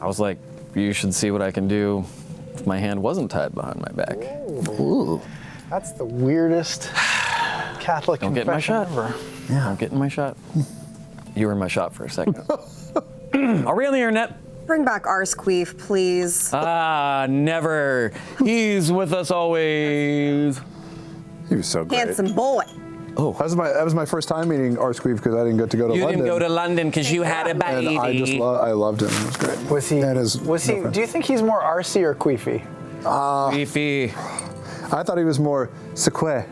I was like, you should see what I can do if my hand wasn't tied behind my back. Ooh. That's the weirdest Catholic Don't get in my confession shot. ever. Yeah. Don't get in my shot. You were in my shot for a second. Are we on the internet? Bring back Arsqueef, please. Never. He's with us always. He was so great. Handsome boy. Oh, that was my first time meeting Arsqueef because I didn't get to go to You London. didn't go to London because you had a baby. And I loved him. It was great. Was he? Do you think he's more arsey or queefy? Beefy. I thought he was more seque,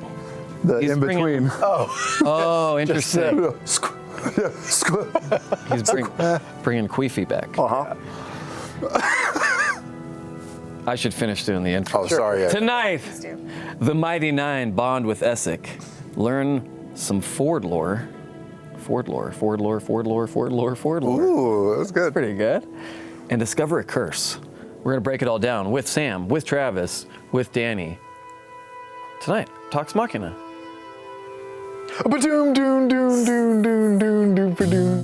the He's in between. Oh, interesting. Yeah, He's bringing Queefy back. I should finish doing the intro. Oh, sorry. Yeah. Tonight, the Mighty Nine bond with Essek. Learn some Ford lore. Ford lore. Ooh, that's good. Pretty good. And discover a curse. We're going to break it all down with Sam, with Travis, with Danny. Tonight, Talks Machina. Ba-doom, doom, doom, doom, doom, doom, doom, ba-doom.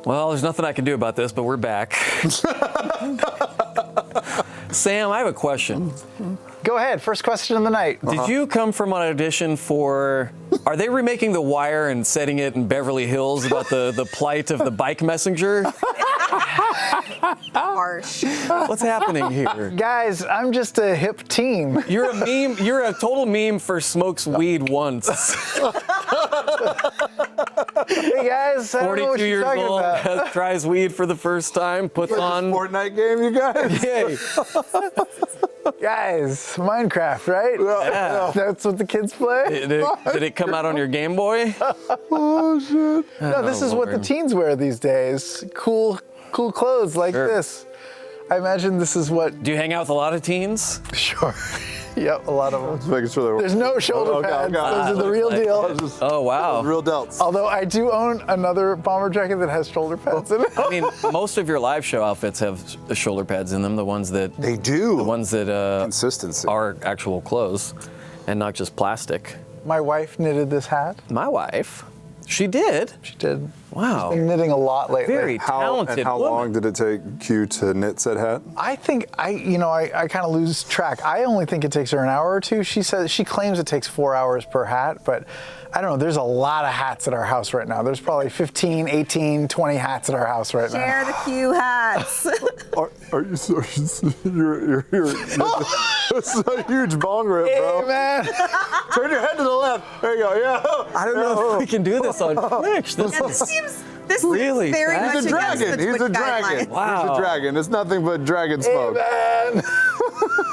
Well, there's nothing I can do about this, but we're back. Sam, I have a question. Go ahead. First question of the night. Did you come from an audition for... Are they remaking The Wire and setting it in Beverly Hills about the plight of the bike messenger? Harsh. What's happening here? Guys, I'm just a hip teen. You're a meme. You're a total meme for smokes weed once. Hey guys, I don't know 42 what you're years talking old, about. tries weed for the first time, puts on... Fortnite game, you guys? Yay. Guys, Minecraft, right? Yeah. That's what the kids play? Did it come out on your Game Boy? Oh, shit. No, this is what the Lord. teens wear these days. Cool clothes like Sure. this. I imagine this is what... Do you hang out with a lot of teens? Sure. Yep, a lot of them. Just making sure There's no shoulder pads. Those are the real deal. Oh, wow. Real delts. Although I do own another bomber jacket that has shoulder pads in it. I mean, most of your live show outfits have shoulder pads in them, the ones that They do. the ones that Consistency. are actual clothes and not just plastic. My wife knitted this hat. My wife, she did. She did. Wow. Been knitting a lot lately. Very talented And how woman. long did it take you to knit said hat? I think I kind of lose track. I only think it takes her an hour or two. She claims it takes 4 hours per hat, but I don't know. There's a lot of hats at our house right now. There's probably 15, 18, 20 hats at our house right now. Share the Q hats. Are you serious? You're That's a huge bong rip, bro. Hey, man. Turn your head to the left. There you go. Yeah. I don't know if we can do this on Twitch. This Really? seems very He's much He's a against dragon. the He's a Twitch dragon. guidelines. Wow. He's a dragon. It's nothing but dragon smoke. Hey, man.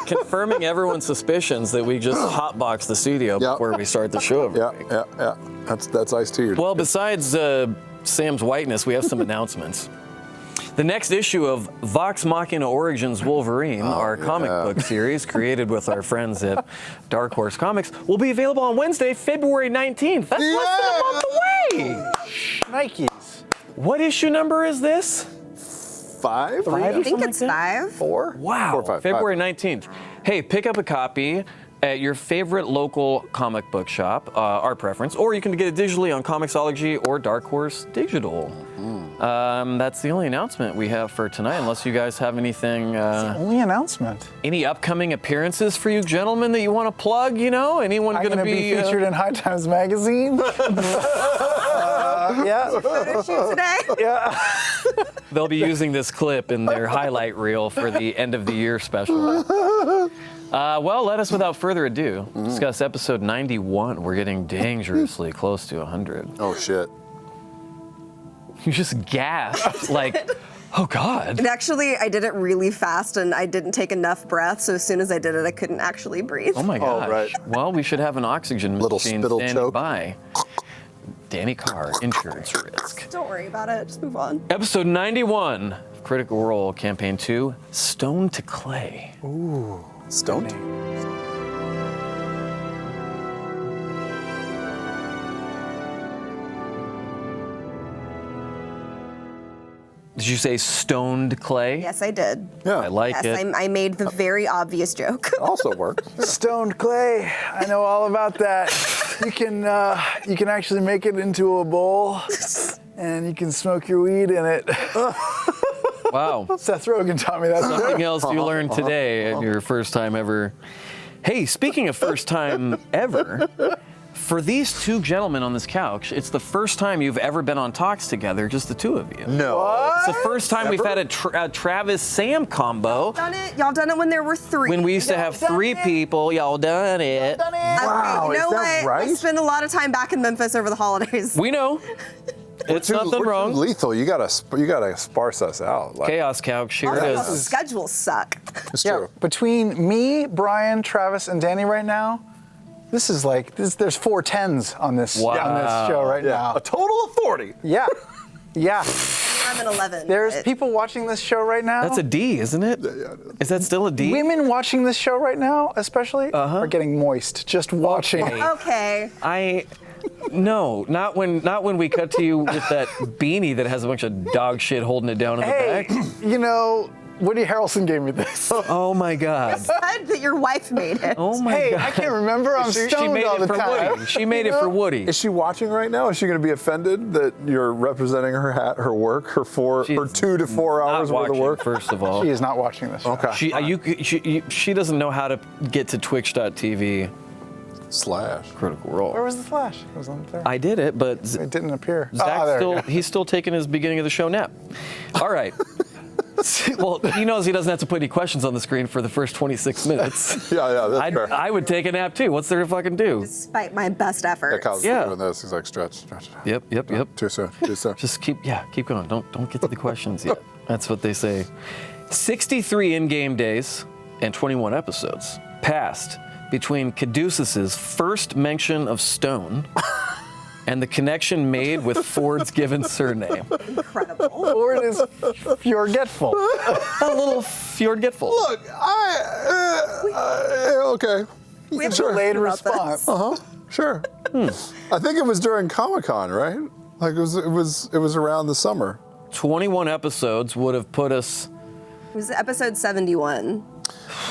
Confirming everyone's suspicions that we just hotbox the studio Yep. before we start the show. Yeah. That's iced tea. Well, besides Sam's whiteness, we have some announcements. The next issue of Vox Machina Origins Wolverine, our comic book series created with our friends at Dark Horse Comics, will be available on Wednesday, February 19th. That's less than a month away. Nikes. What issue number is this? 5? I think it's 5. 4? Wow, 4 or 5, February 19th. Hey, pick up a copy at your favorite local comic book shop, our preference, or you can get it digitally on Comixology or Dark Horse Digital. That's the only announcement we have for tonight, unless you guys have anything, Only announcement. any upcoming appearances for you gentlemen that you want to plug, you know? Anyone I'm going to be... featured in High Times magazine. Yeah. Photo shoot today. Yeah. They'll be using this clip in their highlight reel for the end of the year special. Well, let us, without further ado, discuss episode 91. We're getting dangerously close to 100. Oh, shit. You just gasped, like, oh, God. And actually, I did it really fast, and I didn't take enough breath, so as soon as I did it, I couldn't actually breathe. Oh, my gosh. right. Well, we should have an oxygen Little machine spittle standing choke. by. Danny Carr, Insurance Risk. Don't worry about it. Just move on. Episode 91 of Critical Role, Campaign 2, Stone to Clay. Stoned? Did you say stoned clay? Yes, I did. Yeah. I like Yes, it. I made the very obvious joke. Also works. Stoned clay. I know all about that. You can actually make it into a bowl, and you can smoke your weed in it. Wow. Seth Rogen taught me that. Something else you learned today at your first time ever. Hey, speaking of first time ever, for these two gentlemen on this couch, it's the first time you've ever been on Talks together, just the two of you. No. It's the first time we've had a Travis-Sam combo. Y'all done it when there were 3. When we used to have 3 people, y'all done it. Wow, you know is that what? I right? spent a lot of time back in Memphis over the holidays. We know. It's nothing We're wrong. too lethal. You gotta sparse us out. Like, Chaos couch, here it Also, is. schedules suck. it's Yeah, true. between me, Brian, Travis, and Danny right now, this is like there's 4 10s on this Wow. on this show right Yeah. now. A total of 40. Yeah, yeah. I'm an 11. There's but- people watching this show right now. That's a D, isn't it? Is that still a D? Women watching this show right now, especially, are getting moist just watching it. Okay. No, not when we cut to you with that beanie that has a bunch of dog shit holding it down in Hey, the back. you know, Woody Harrelson gave me this. Oh my God. Said that your wife made it. Oh my Hey, God. I can't remember. I'm She stoned made all it the for time. Woody. She made it for Woody. Is she watching right now? Is she going to be offended that you're representing her work, her 2 to 4 hours Not worth of watching, work? first of all. She is not watching this show. Okay. She doesn't know how to get to twitch.tv Slash. Critical Where Role. was the flash? It was on there. I did it, but It didn't appear. Zach's there we go. he's still taking his beginning of the show nap. All right. Well, he knows he doesn't have to put any questions on the screen for the first 26 minutes. Yeah, that's fair. I would take a nap too. What's there to fucking do? Despite my best efforts. Kyle's Yeah. doing this. He's like, stretch. Yep. Too soon. Just keep going. Don't get to the questions yet. That's what they say. 63 in-game days and 21 episodes passed between Caduceus's first mention of Stone and the connection made with Ford's given surname. Incredible. Or it is forgetful. A little Fjordgetful. Look, okay. We have Sure. Delayed about this. response. Sure. I think it was during Comic-Con, right? Like it was around the summer. 21 episodes would have put us. It was episode 71.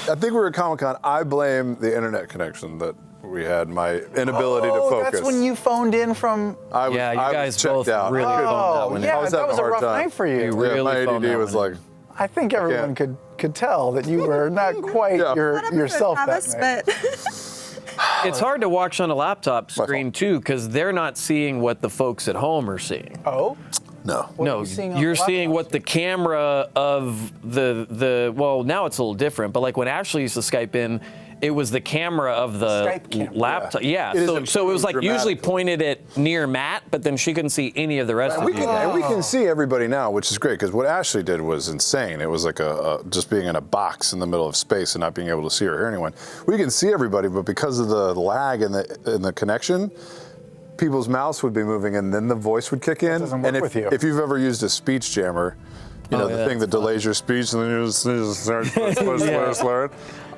I think we were at Comic-Con. I blame the internet connection that we had, my inability to Oh, focus. that's when you phoned in from. I was, Yeah, you I was guys checked both out. really phoned that Oh, one in. yeah, I was that having was a a hard rough time. night for you. You really my phoned ADD that was one like, I think everyone could tell that you were not quite Yeah. your, Not episode yourself Travis, that night. but It's hard to watch on a laptop screen fault. too, because they're not seeing what the folks at home are seeing. Oh? no. What are No, you seeing on you're the seeing laptop what the camera of the well, now it's a little different, but like when Ashley used to Skype in, it was the camera of the Skype camera. laptop. Yeah, It is so it was like improved usually dramatically. pointed at near Matt, but then she couldn't see any of the rest And of we you can, guys. and we can see everybody now, which is great, because what Ashley did was insane. It was like just being in a box in the middle of space and not being able to see or hear anyone. We can see everybody, but because of the lag in the connection, people's mouths would be moving and then the voice would kick in. doesn't work and with you. If you've ever used a speech jammer, you know, Oh, the yeah, thing that that's delays your speech and then you just start slurring.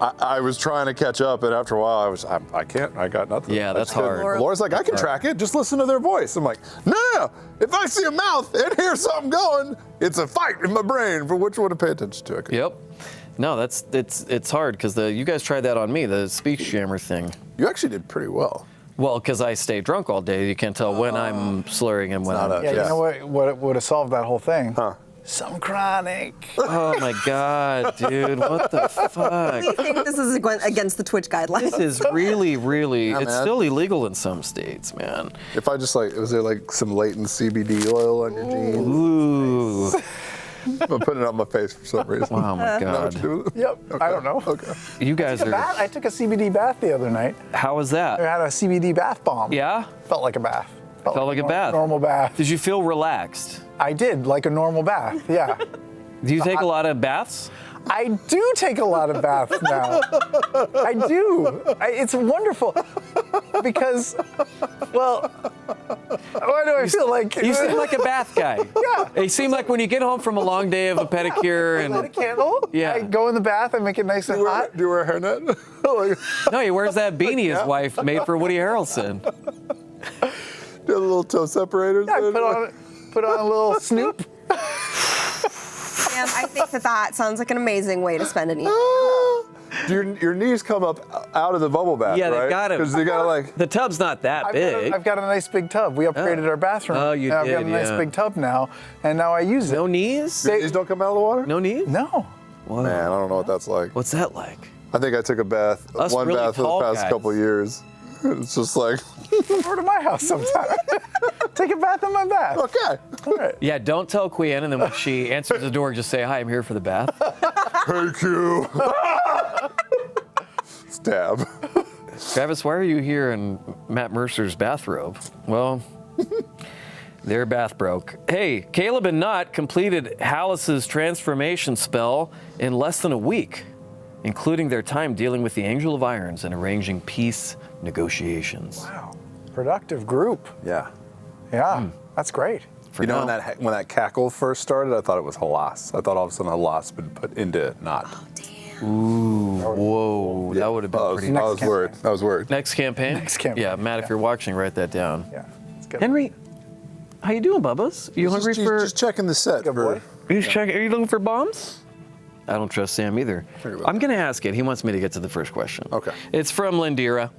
I was trying to catch up, and after a while, I can't. I got nothing. Yeah, I that's just couldn't. hard. Laura's like, I can track it. Just listen to their voice. I'm like, no. If I see a mouth and hear something going, it's a fight in my brain for which one to pay attention to. Yep. No, it's hard because you guys tried that on me, the speech jammer thing. You actually did pretty well. Well, because I stay drunk all day, you can't tell when I'm slurring and when not I'm. Yeah, Yeah. you know what would have solved that whole thing? Huh. Some chronic. Oh my God, dude, what the fuck? I think this is against the Twitch guidelines. This is really, Yeah, it's man. still illegal in some states, man. If I just was there like some latent CBD oil on your jeans? Ooh, I'm putting it on my face for some reason. wow, my Is that what God. you do with it? Yep. Okay. I don't know. Okay. You guys are, I took a CBD bath the other night. how was I that? had a CBD bath bomb. Yeah? Felt like a bath. Felt like a bath. Normal bath. Did you feel relaxed? I did, like a normal bath, yeah. Do you take a lot of baths? I do take a lot of baths now. I do. It's wonderful because, well, why do I feel like You seem like a bath guy. Yeah. You seem like when you get home from a long day of a pedicure I light a and candle. Yeah. I go in the bath. I make it nice and hot. Do you wear a hairnet? Like, no, he wears that beanie his wife made for Woody Harrelson. do a little toe separators. I put on a little Snoop. And I think that sounds like an amazing way to spend an evening. Your knees come up out of the bubble bath, Yeah, right? they got it. Because they got to like. The tub's not that big. I've got a nice big tub. We upgraded our bathroom. Oh, you and I've got did, a nice yeah. big tub now, and now I use it. No knees? Your knees don't come out of the water? No knees? No. Whoa. Man, I don't know what that's like. What's that like? I think I took a bath, Us one really bath for the tall past guys. couple of years. It's just like, Come over to my house sometime. Take a bath in my bath. okay. All right. Yeah, don't tell Queen, and then when she answers the door, just say, hi, I'm here for the bath. Hey, Q. Stab. Travis, why are you here in Matt Mercer's bathrobe? Well, their bath broke. Hey, Caleb and Knott completed Hallis's transformation spell in less than a week, including their time dealing with the Angel of Irons and arranging peace negotiations. Wow. Productive group. Yeah. Yeah. That's great. For You know, now. when that cackle first started, I thought it was Halas. I thought all of a sudden Halas had been put into Knot. Whoa, that would have been pretty I was worried. I was worried. Next campaign? Next campaign, Yeah, Matt, if you're watching, write that down. Yeah. It's good. Henry, how you doing, Bubbas? You hungry for? Just checking the set. Good for- boy. Are you looking for bombs? I don't trust Sam either. Think about I'm gonna ask it. He wants me to get to the first question. Okay. It's from Lindira.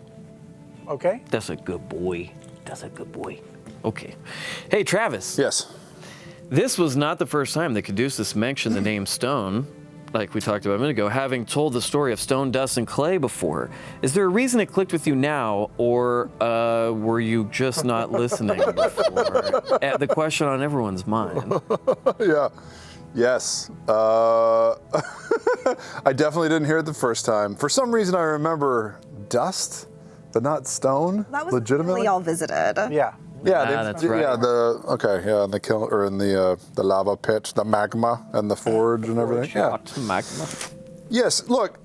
Okay. That's a good boy. That's a good boy. Okay. Hey, Travis. Yes. This was not the first time that Caduceus mentioned the name Stone, like we talked about a minute ago, having told the story of stone, dust, and clay before. Is there a reason it clicked with you now, or were you just not listening before? The question on everyone's mind. Yeah. Yes. I definitely didn't hear it the first time. For some reason, I remember dust, but not stone. That was legitimately. really all visited. Yeah. Yeah, that's right. Yeah, in the kiln or in the lava pit, the magma and the forge and everything. Yeah. Magma. Yes. Look,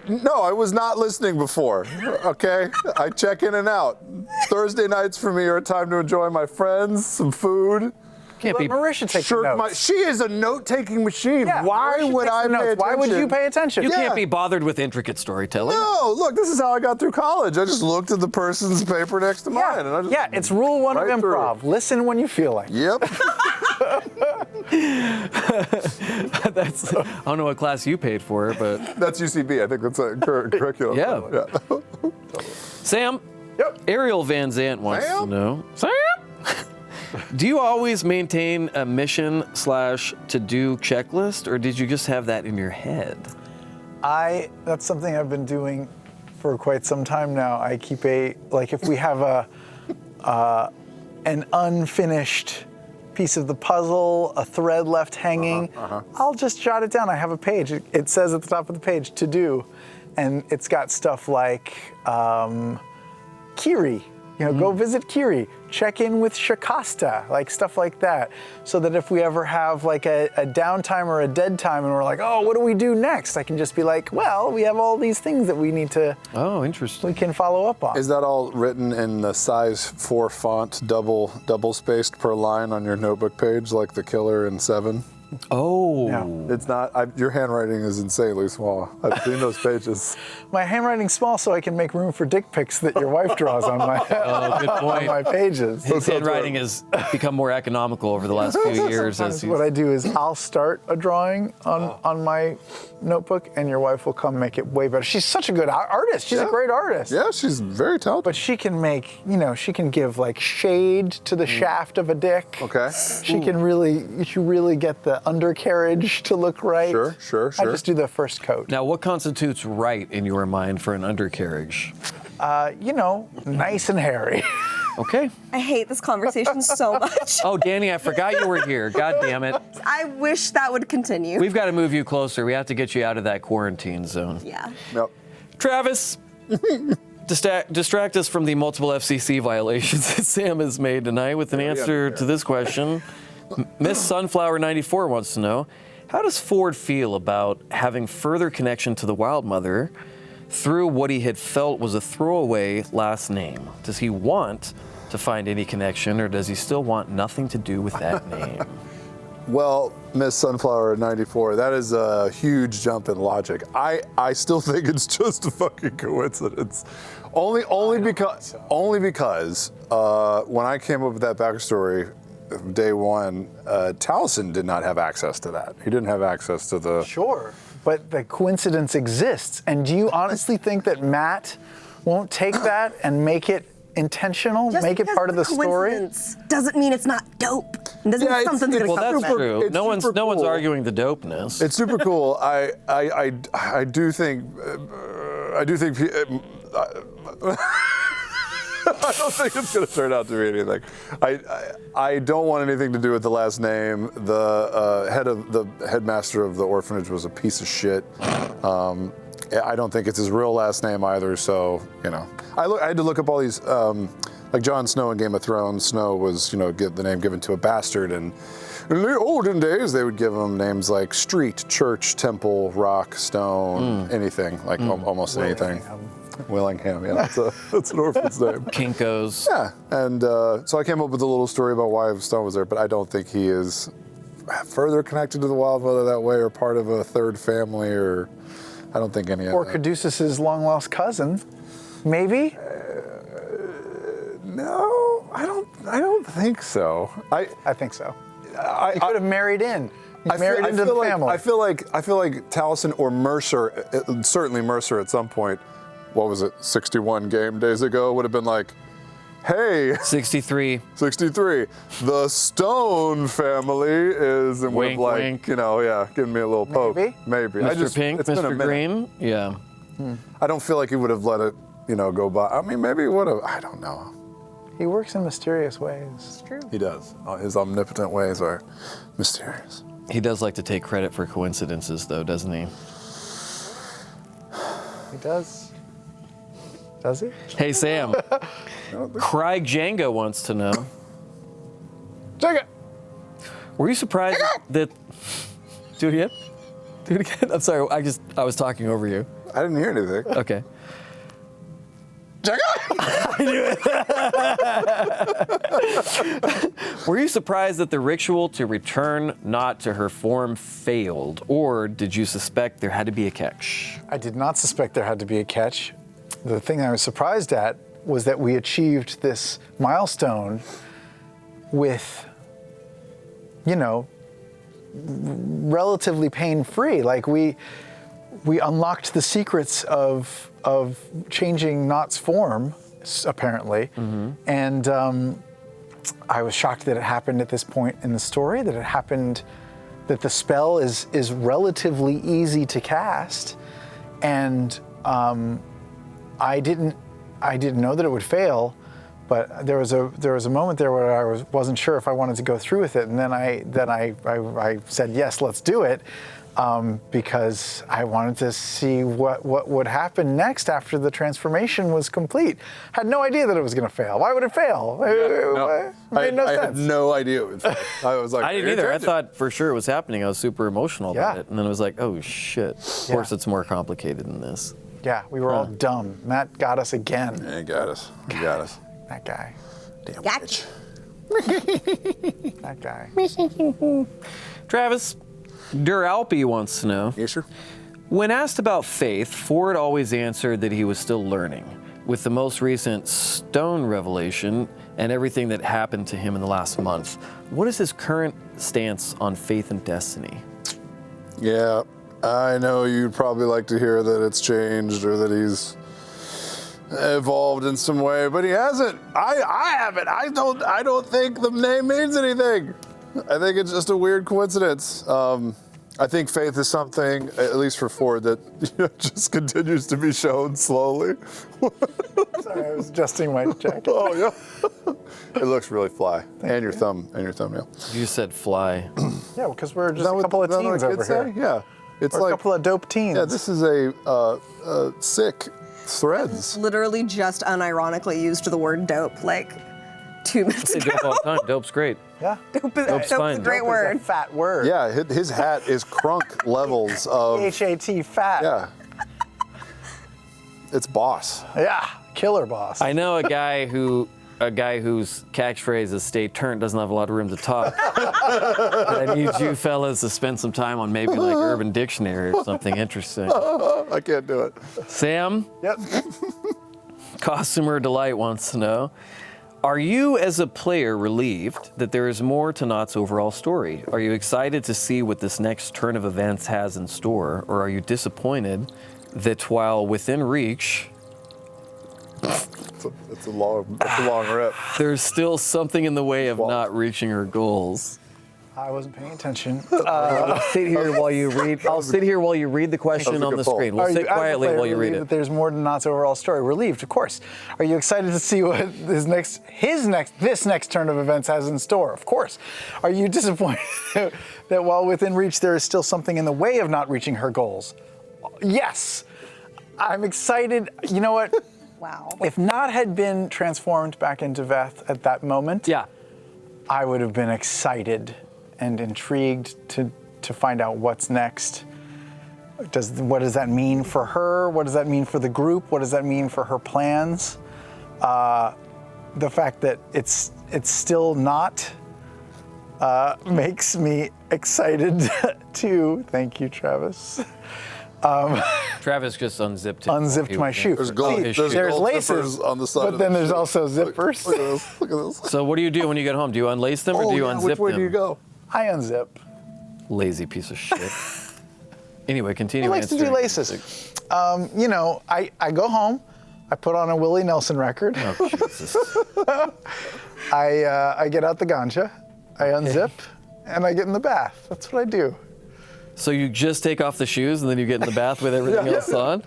no, I was not listening before. Okay, I check in and out. Thursday nights for me are a time to enjoy my friends, some food. Can't Let be. Marisha take the notes. She is a note-taking machine. Yeah, Why Marisha would takes I the pay notes. attention? Why would you pay attention? You Yeah. can't be bothered with intricate storytelling. No, look, this is how I got through college. I just looked at the person's paper next to mine, and I just It's rule one right of through improv. it. Listen when you feel like. Yep. That's. I don't know what class you paid for, but That's UCB. I think that's a curriculum. Yeah. Sam. Yep. Ariel Van Zant wants to Sam? know. Sam. Do you always maintain a mission/to-do checklist, or did you just have that in your head? That's something I've been doing for quite some time now. I keep if we have an unfinished piece of the puzzle, a thread left hanging, I'll just jot it down. I have a page. It says at the top of the page, to do. And it's got stuff like Kiri. Go visit Kiri, check in with Shakasta, like stuff like that. So that if we ever have like a downtime or a dead time and we're like, oh, what do we do next? I can just be like, well, we have all these things that we need to, Oh, interesting. we can follow up on. Is that all written in the size 4 font, double spaced per line on your notebook page, like the killer in 7? Oh. No. It's not. Your handwriting is insanely small. I've seen those pages. My handwriting's small so I can make room for dick pics that your wife draws on my, Oh, good on point. my pages. His handwriting has become more economical over the last few years. Sometimes what I do is I'll start a drawing on my notebook and your wife will come make it way better. She's such a good artist. She's a Yeah. great artist. Yeah, she's very talented. But she can make, she can give like shade to the shaft of a dick. Okay. She can really get the undercarriage to look right. Sure. I just do the first coat. Now, what constitutes right in your mind for an undercarriage? Nice and hairy. Okay. I hate this conversation so much. Oh, Danny, I forgot you were here. God damn it. I wish that would continue. We've got to move you closer. We have to get you out of that quarantine zone. Yeah. Yep. Travis, distract us from the multiple FCC violations that Sam has made tonight with an answer to this question. Miss Sunflower 94 wants to know, How does Ford feel about having further connection to the Wild Mother through what he had felt was a throwaway last name? Does he want to find any connection, or does he still want nothing to do with that name? Well, Miss Sunflower 94, that is a huge jump in logic. I still think it's just a fucking coincidence. Only because when I came up with that backstory, day one, Taliesin did not have access to that. He didn't have access to the. Sure, but the coincidence exists. And do you honestly think that Matt won't take that and make it intentional, Just make it because part of the story? coincidence doesn't mean it's not dope. It doesn't mean something's gonna Well, come that's from it. true. It's No one's super cool. arguing the dopeness. It's super cool. I do think. I don't think it's going to turn out to be anything. I don't want anything to do with the last name. The headmaster of the orphanage was a piece of shit. I don't think it's his real last name either. So I had to look up all these. Like Jon Snow in Game of Thrones, Snow was get the name given to a bastard, and in the olden days they would give him names like street, church, temple, rock, stone, anything, like almost anything. Willingham, yeah, that's an orphan's name. Kinko's. Yeah, and so I came up with a little story about why Stone was there, but I don't think he is further connected to the Wild Mother that way, or part of a third family, or I don't think any of Or that. Caduceus's long-lost cousin, maybe? No, I don't think so. I think so. I He could have married in. He married into the family. I feel like Taliesin or Mercer, certainly Mercer at some point, what was it, 61 game days ago, would have been like, hey, 63. 63, the Stone family is, and Wink, would have wink. giving me a little poke. Maybe? Mr. Pink, it's been a Mr. minute. Green. Yeah. I don't feel like he would have let it, go by. I mean, maybe he would have, I don't know. He works in mysterious ways. True. He does. His omnipotent ways are mysterious. He does like to take credit for coincidences, though, doesn't he? He does. Does he? Hey, Sam. Craig Django wants to know. Take it. Were you surprised that? Do it again. Do it again. I'm sorry. I was talking over you. I didn't hear anything. Okay. Were you surprised that the ritual to return not to her form failed, or did you suspect there had to be a catch? I did not suspect there had to be a catch. The thing I was surprised at was that we achieved this milestone with, relatively pain-free. Like we unlocked the secrets of changing Not's form, apparently, and I was shocked that it happened at this point in the story. That the spell is relatively easy to cast, and I didn't know that it would fail. But there was a moment there where I wasn't sure if I wanted to go through with it, and then I said yes, let's do it, because I wanted to see what would happen next after the transformation was complete. Had no idea that it was going to fail. Why would it fail? It made no sense. I had no idea it would fail. I was like, I didn't either. I thought for sure it was happening. I was super emotional about Yeah. it, and then it was like, oh shit. Of course, it's more complicated than this. Yeah, we were all dumb. Matt got us again. Yeah, he got us. He got us. That guy. Damn Gotcha. bitch. That guy. Travis, Duralpi wants to know. Yes, sir. When asked about faith, Ford always answered that he was still learning. With the most recent stone revelation and everything that happened to him in the last month, what is his current stance on faith and destiny? Yeah, I know you'd probably like to hear that it's changed or that he's evolved in some way, but he hasn't. I haven't. I don't think the name means anything. I think it's just a weird coincidence. I think faith is something, at least for Ford, that just continues to be shown slowly. Sorry, I was adjusting my jacket. Oh yeah, it looks really fly. And your thumbnail. You said fly. Yeah, because we're just a couple of teens over here. Yeah, it's We're like a couple of dope teens. yeah. This is a sick threads. Literally just unironically used the word dope like 2 minutes Say ago. dope all the time. Dope's great. Yeah. Dope is Dope's a fine. great Dope is word. a fat word. Yeah, his hat is crunk levels of. H-A-T, fat. Yeah. It's boss. Yeah, killer boss. I know a guy whose catchphrase is "Stay turned" doesn't have a lot of room to talk. But I need you fellas to spend some time on maybe like Urban Dictionary or something interesting. I can't do it. Sam, Yep. Costumer Delight wants to know, are you as a player relieved that there is more to Knott's overall story? Are you excited to see what this next turn of events has in store? Or are you disappointed that while within reach, It's a long rip. there's still something in the way of not reaching her goals? I wasn't paying attention. I'll sit here while you read. I'll sit here while you read the question That was a on good the poll. screen. We'll Are sit you, as a quietly player, while you read relieved it. that there's more to Knott's overall story? Relieved, of course. Are you excited to see what this next turn of events has in store? Of course. Are you disappointed that while within reach, there is still something in the way of not reaching her goals? Yes. I'm excited. You know what? Wow. If Knott had been transformed back into Veth at that moment, Yeah. I would have been excited and intrigued to find out what's next. What does that mean for her? What does that mean for the group? What does that mean for her plans? The fact that it's still not makes me excited too. Thank you, Travis. Travis just unzipped it. Unzipped my shoe. There's gold. His There's shoe. There's gold laces zippers on the side. but of then the there's shoe. also zippers. Look at this. Look at this. So what do you do when you get home? Do you unlace them or do you unzip which way them? do you go? I unzip. Lazy piece of shit. Anyway, continue. He likes to do answering. laces. You know, I go home, I put on a Willie Nelson record, Oh, Jesus. I get out the ganja, I unzip, and I get in the bath. That's what I do. So you just take off the shoes and then you get in the bath with everything else on?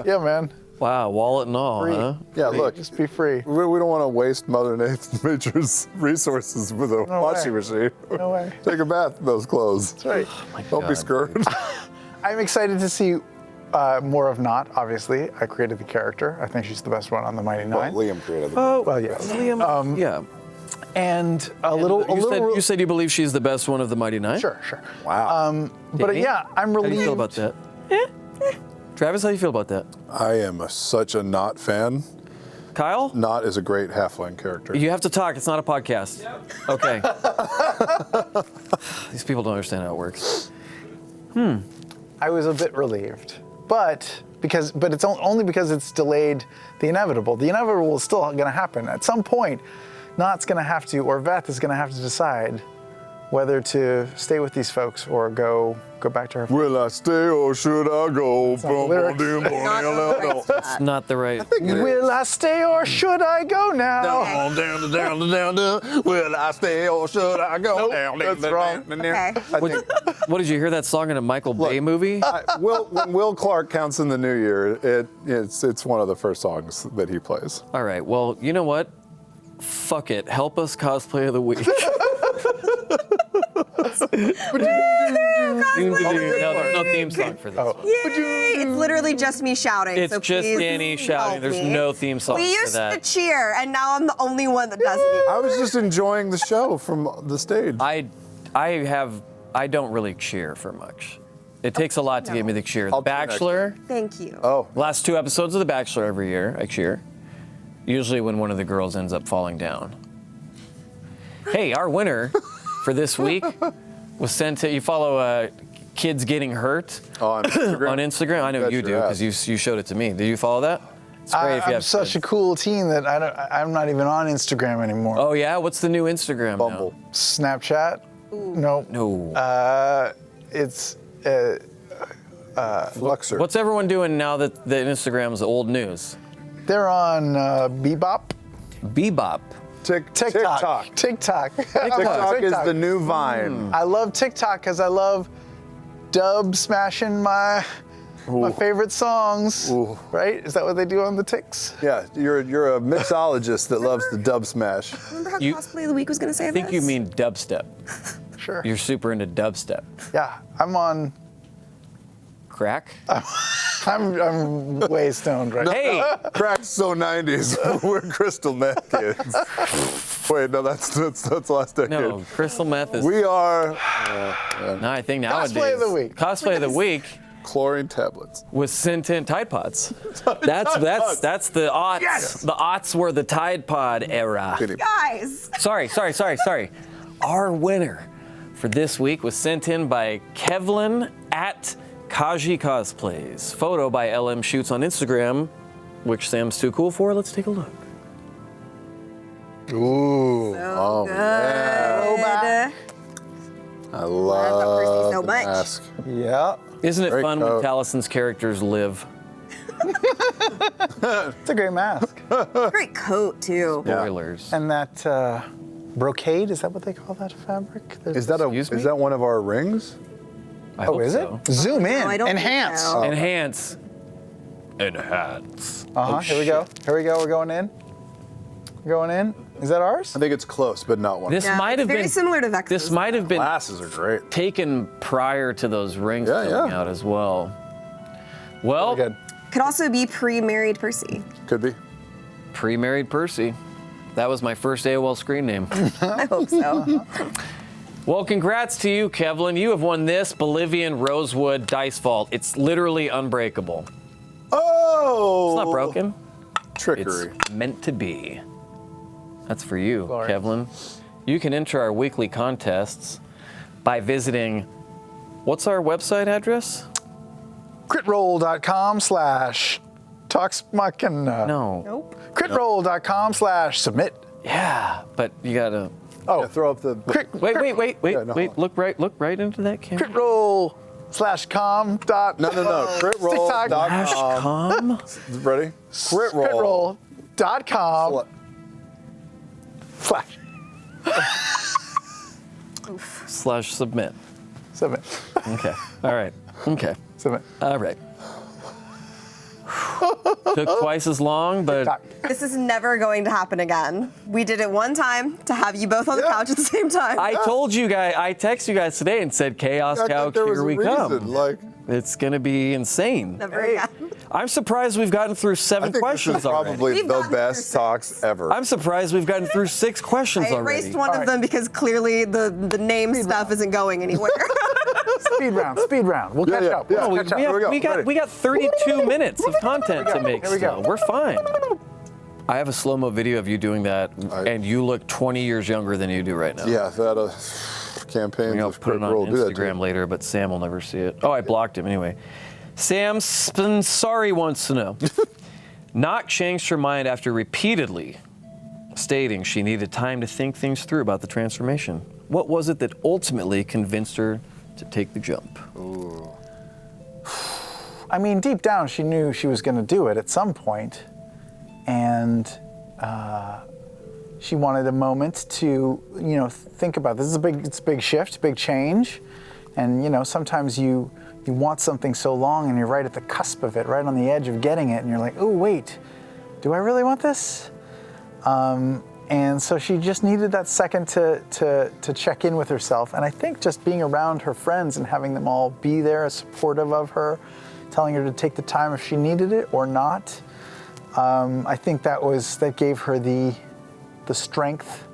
Yeah, man. Wow, wallet and all, Free. huh? Yeah, look. Just be free. We don't want to waste Mother Nature's resources with a No washing way. machine. No way. Take a bath in those clothes. That's right. Don't be God. scared. I'm excited to see more of Knott, obviously. I created the character. I think she's the best one on the Mighty Nine. Liam created the Well, yes. Liam, yeah. And a little. You said you believe she's the best one of the Mighty Nine? Sure, sure. Wow. But Danny? yeah, I'm How do relieved. you feel about that? Travis, how do you feel about that? I am such a Knott fan. Kyle? Knott is a great halfling character. You have to talk. It's not a podcast. Okay. These people don't understand how it works. I was a bit relieved, but it's only because it's delayed the inevitable. The inevitable is still going to happen at some point. Knott's going to have to, or Veth is going to have to decide whether to stay with these folks or go back to her. Will I stay or should I go? not the lyrics. It's not the right. Will I stay or should I go now? Down. Will I stay or should I go? Nope, Down, that's wrong. Okay. What did you hear that song in a Michael Bay movie? When Will Clark counts in the New Year, it's one of the first songs that he plays. All right. Well, you know what? Fuck it. Help us cosplay of the week. No, there's no theme song for this. Yay! It's literally just me shouting. It's so just please Danny shouting. help There's me. no theme song We for used to that. cheer, and now I'm the only one that doesn't. Even. I was just enjoying the show from the stage. I don't really cheer for much. It takes a lot to get me to cheer. The I'll do next Bachelor, Thank you. Oh, last 2 episodes of The Bachelor every year, I cheer. Usually when one of the girls ends up falling down. Hey, our winner for this week was sent to, you follow Kids Getting Hurt on Instagram. on Instagram? I know Bet you your do ass. because you showed it to me. Did you follow that? It's great if you I'm have such a kids. cool teen that I'm not even on Instagram anymore. Oh yeah? What's the new Instagram Bumble. now? Snapchat? No. No. It's Fluxer. What's everyone doing now that the Instagram's old news? they're on Bebop. Bebop. TikTok. TikTok is the new Vine. I love TikTok because I love dub smashing my favorite songs. Ooh. Right? Is that what they do on the Ticks? Yeah, you're a mixologist that loves the dub smash. Remember how You- cosplay of the week was going to say I think this? you mean dubstep. Sure. You're super into dubstep. Yeah, I'm on. Crack? I'm way stoned right now. Hey! Crack's so 90s. We're crystal meth kids. Wait, no, that's last decade. No, crystal meth is. We are No, I think nowadays. Cosplay of the week. Cosplay of the week chlorine tablets. was Scented Tide Pods. That's the aughts. Yes! The aughts were the Tide Pod era. Guys. Sorry. Our winner for this week was sent in by Kevlin at Kaji Cosplays. Photo by LM Shoots on Instagram, which Sam's too cool for. Let's take a look. Ooh. So good. Throwback. I love so the much. mask. Yeah. Isn't it Great fun when coat. Taliesin's characters live? It's a great mask. Great coat, too. Yeah. Spoilers. And that brocade, is that what they call that fabric? Is that Excuse me? is that one of our rings? I Oh, hope is so. it? Zoom in. No, I don't think Enhance. so. Enhance. Enhance. Uh-huh. Oh, Here we go. Here we go. We're going in. We're going in. Is that ours? I think it's close, but not one. This Yeah, might it's have very been similar to Vex's. This might have been Glasses are great. taken prior to those rings Yeah, coming yeah. out as well. Well, Good. Could also be pre-married Percy. Could be. pre-married Percy. That was my first AOL screen name. I hope so. Well, congrats to you, Kevlin. You have won this Bolivian Rosewood Dice Vault. It's literally unbreakable. Oh! It's not broken. Trickery. It's meant to be. That's for you, Glorious. Kevlin. You can enter our weekly contests by visiting, what's our website address? Critroll.com/talksmachina. No. Nope. Critroll.com/submit. Yeah, but you gotta. Yeah, throw up the. Wait. Yeah, no. Wait, look right into that camera. Critroll/com. No. Dash Critroll.com. com Ready? Critroll. Critroll.com. / submit. Submit. Okay. All right. Okay. Submit. All right. Took twice as long, but Talk. This is never going to happen again. We did it one time to have you both on the couch at the same time. I told you guys, I texted you guys today and said, Chaos I Couch, thought there was here a we reason. come. Like, It's going to be insane. Never again. I'm surprised we've gotten through I 7 think this questions is already. probably We've the gotten through best 6. talks ever. I'm surprised we've gotten through 6 questions I already. erased one All of right. them because clearly the name stuff isn't going anywhere. Speed round. We'll catch up. yeah. We'll We, catch up. we, have, Here we go. we got Ready. we got 32 minutes of content to make Here we go. still. We're fine. I have a slow-mo video of you doing that, and you look 20 years younger than you do right now. Yeah, that campaigns I'll of put it on Critroll do that to Instagram you. later, but Sam will never see it. Oh, I blocked him anyway. Sam Spensari wants to know. Knock changed her mind after repeatedly stating she needed time to think things through about the transformation. What was it that ultimately convinced her to take the jump? I mean, deep down, she knew she was going to do it at some point, and she wanted a moment to, think about this. It's a big shift, big change, and sometimes you want something so long, and you're right at the cusp of it, right on the edge of getting it, and you're like, oh wait, do I really want this? And so she just needed that second to check in with herself. And I think just being around her friends and having them all be there, supportive of her, telling her to take the time if she needed it or not. I think that gave her the strength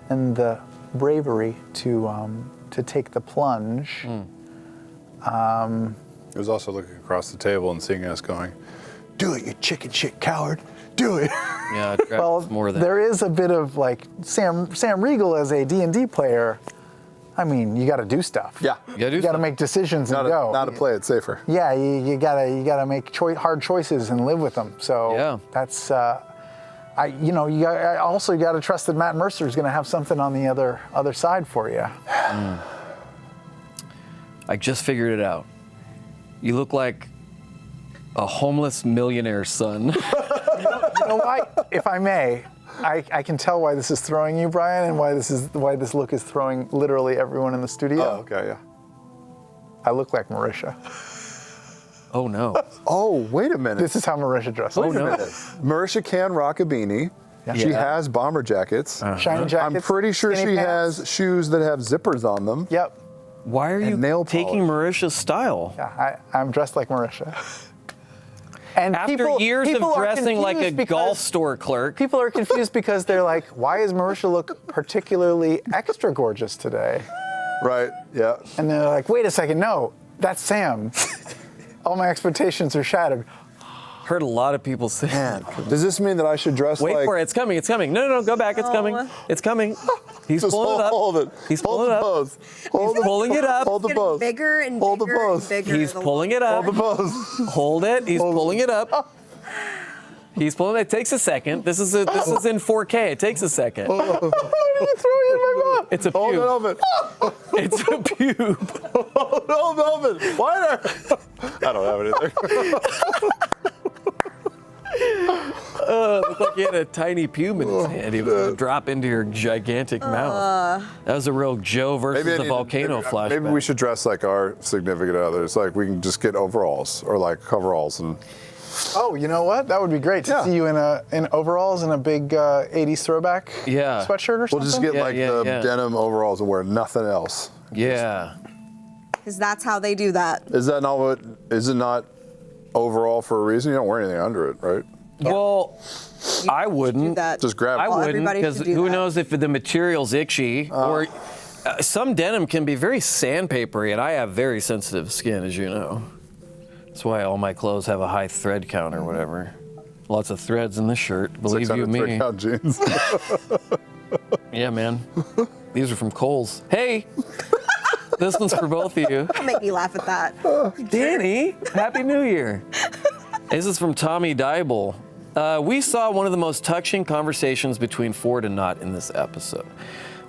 and the bravery to take the plunge. It was also looking across the table and seeing us going, "Do it, you chicken shit coward! Do it!" Yeah, Well, more than there is a bit of like Sam Riegel as a D&D player. I mean, you got to do stuff. Yeah. You got to make decisions and go. Not to play it safer. Yeah, you gotta make hard choices and live with them. So Yeah. that's I also got to trust that Matt Mercer is going to have something on the other side for you. I just figured it out. You look like a homeless millionaire's son. You know what? If I may, I can tell why this is throwing you, Brian, and why this look is throwing literally everyone in the studio. Oh, okay, yeah. I look like Marisha. Oh no. Oh, wait a minute. This is how Marisha dresses. Oh no. Marisha can rock a beanie. Yeah. She Yeah. has bomber jackets. Shiny jackets. I'm pretty sure skinny she pants. has shoes that have zippers on them. Yep. Why are you nail taking polish. Marisha's style? Yeah, I'm dressed like Marisha. And After years of people are dressing like a confused golf because- store clerk. People are confused because they're like, why is Marisha look particularly extra gorgeous today? Right. Yeah. And they're like, wait a second, no, that's Sam. All my expectations are shattered. Heard a lot of people say that. Does this mean that I should dress Wait like? for it. It's coming. It's coming. No, go back. It's coming. It's coming. He's Just pulling it up. hold it. He's Hold pulling the it up. pose. Hold He's the- pulling it up. Hold the Getting pose. bigger and Hold the bigger pose. and bigger. He's the pulling it up. Hold the pose. Hold it. He's pulling it up. He's pulling it. It takes a second. This is in 4K. It takes a second. What are you throwing in my mouth? It's a Hold it pube. open. It's a pube. Hold it open. Why not? I don't have anything. Looked like he had a tiny pube in his hand. He was going to drop into your gigantic mouth. That was a real Joe versus I the need volcano to, flashback. Maybe we should dress like our significant others. Like we can just get overalls or like coveralls and. Oh, you know what? That would be great to Yeah. see you in overalls and a big 80s throwback sweatshirt or something. We'll just get Yeah, yeah. denim overalls and wear nothing else. Yeah. Because that's how they do that. Is that not what? Is it not overall for a reason? You don't wear anything under it, right? Well, I Do wouldn't. that. Just grab. I Well, wouldn't, everybody because should do who that. knows if the material's itchy or some denim can be very sandpapery, and I have very sensitive skin, as you know. That's why all my clothes have a high thread count or whatever. Lots of threads in this shirt, believe you 600 me. thread count jeans. Yeah, man. These are from Kohl's. Hey, this one's for both of you. Don't make me laugh at that. Danny, Happy New Year. This is from Tommy Dybel. We saw one of the most touching conversations between Ford and Knott in this episode.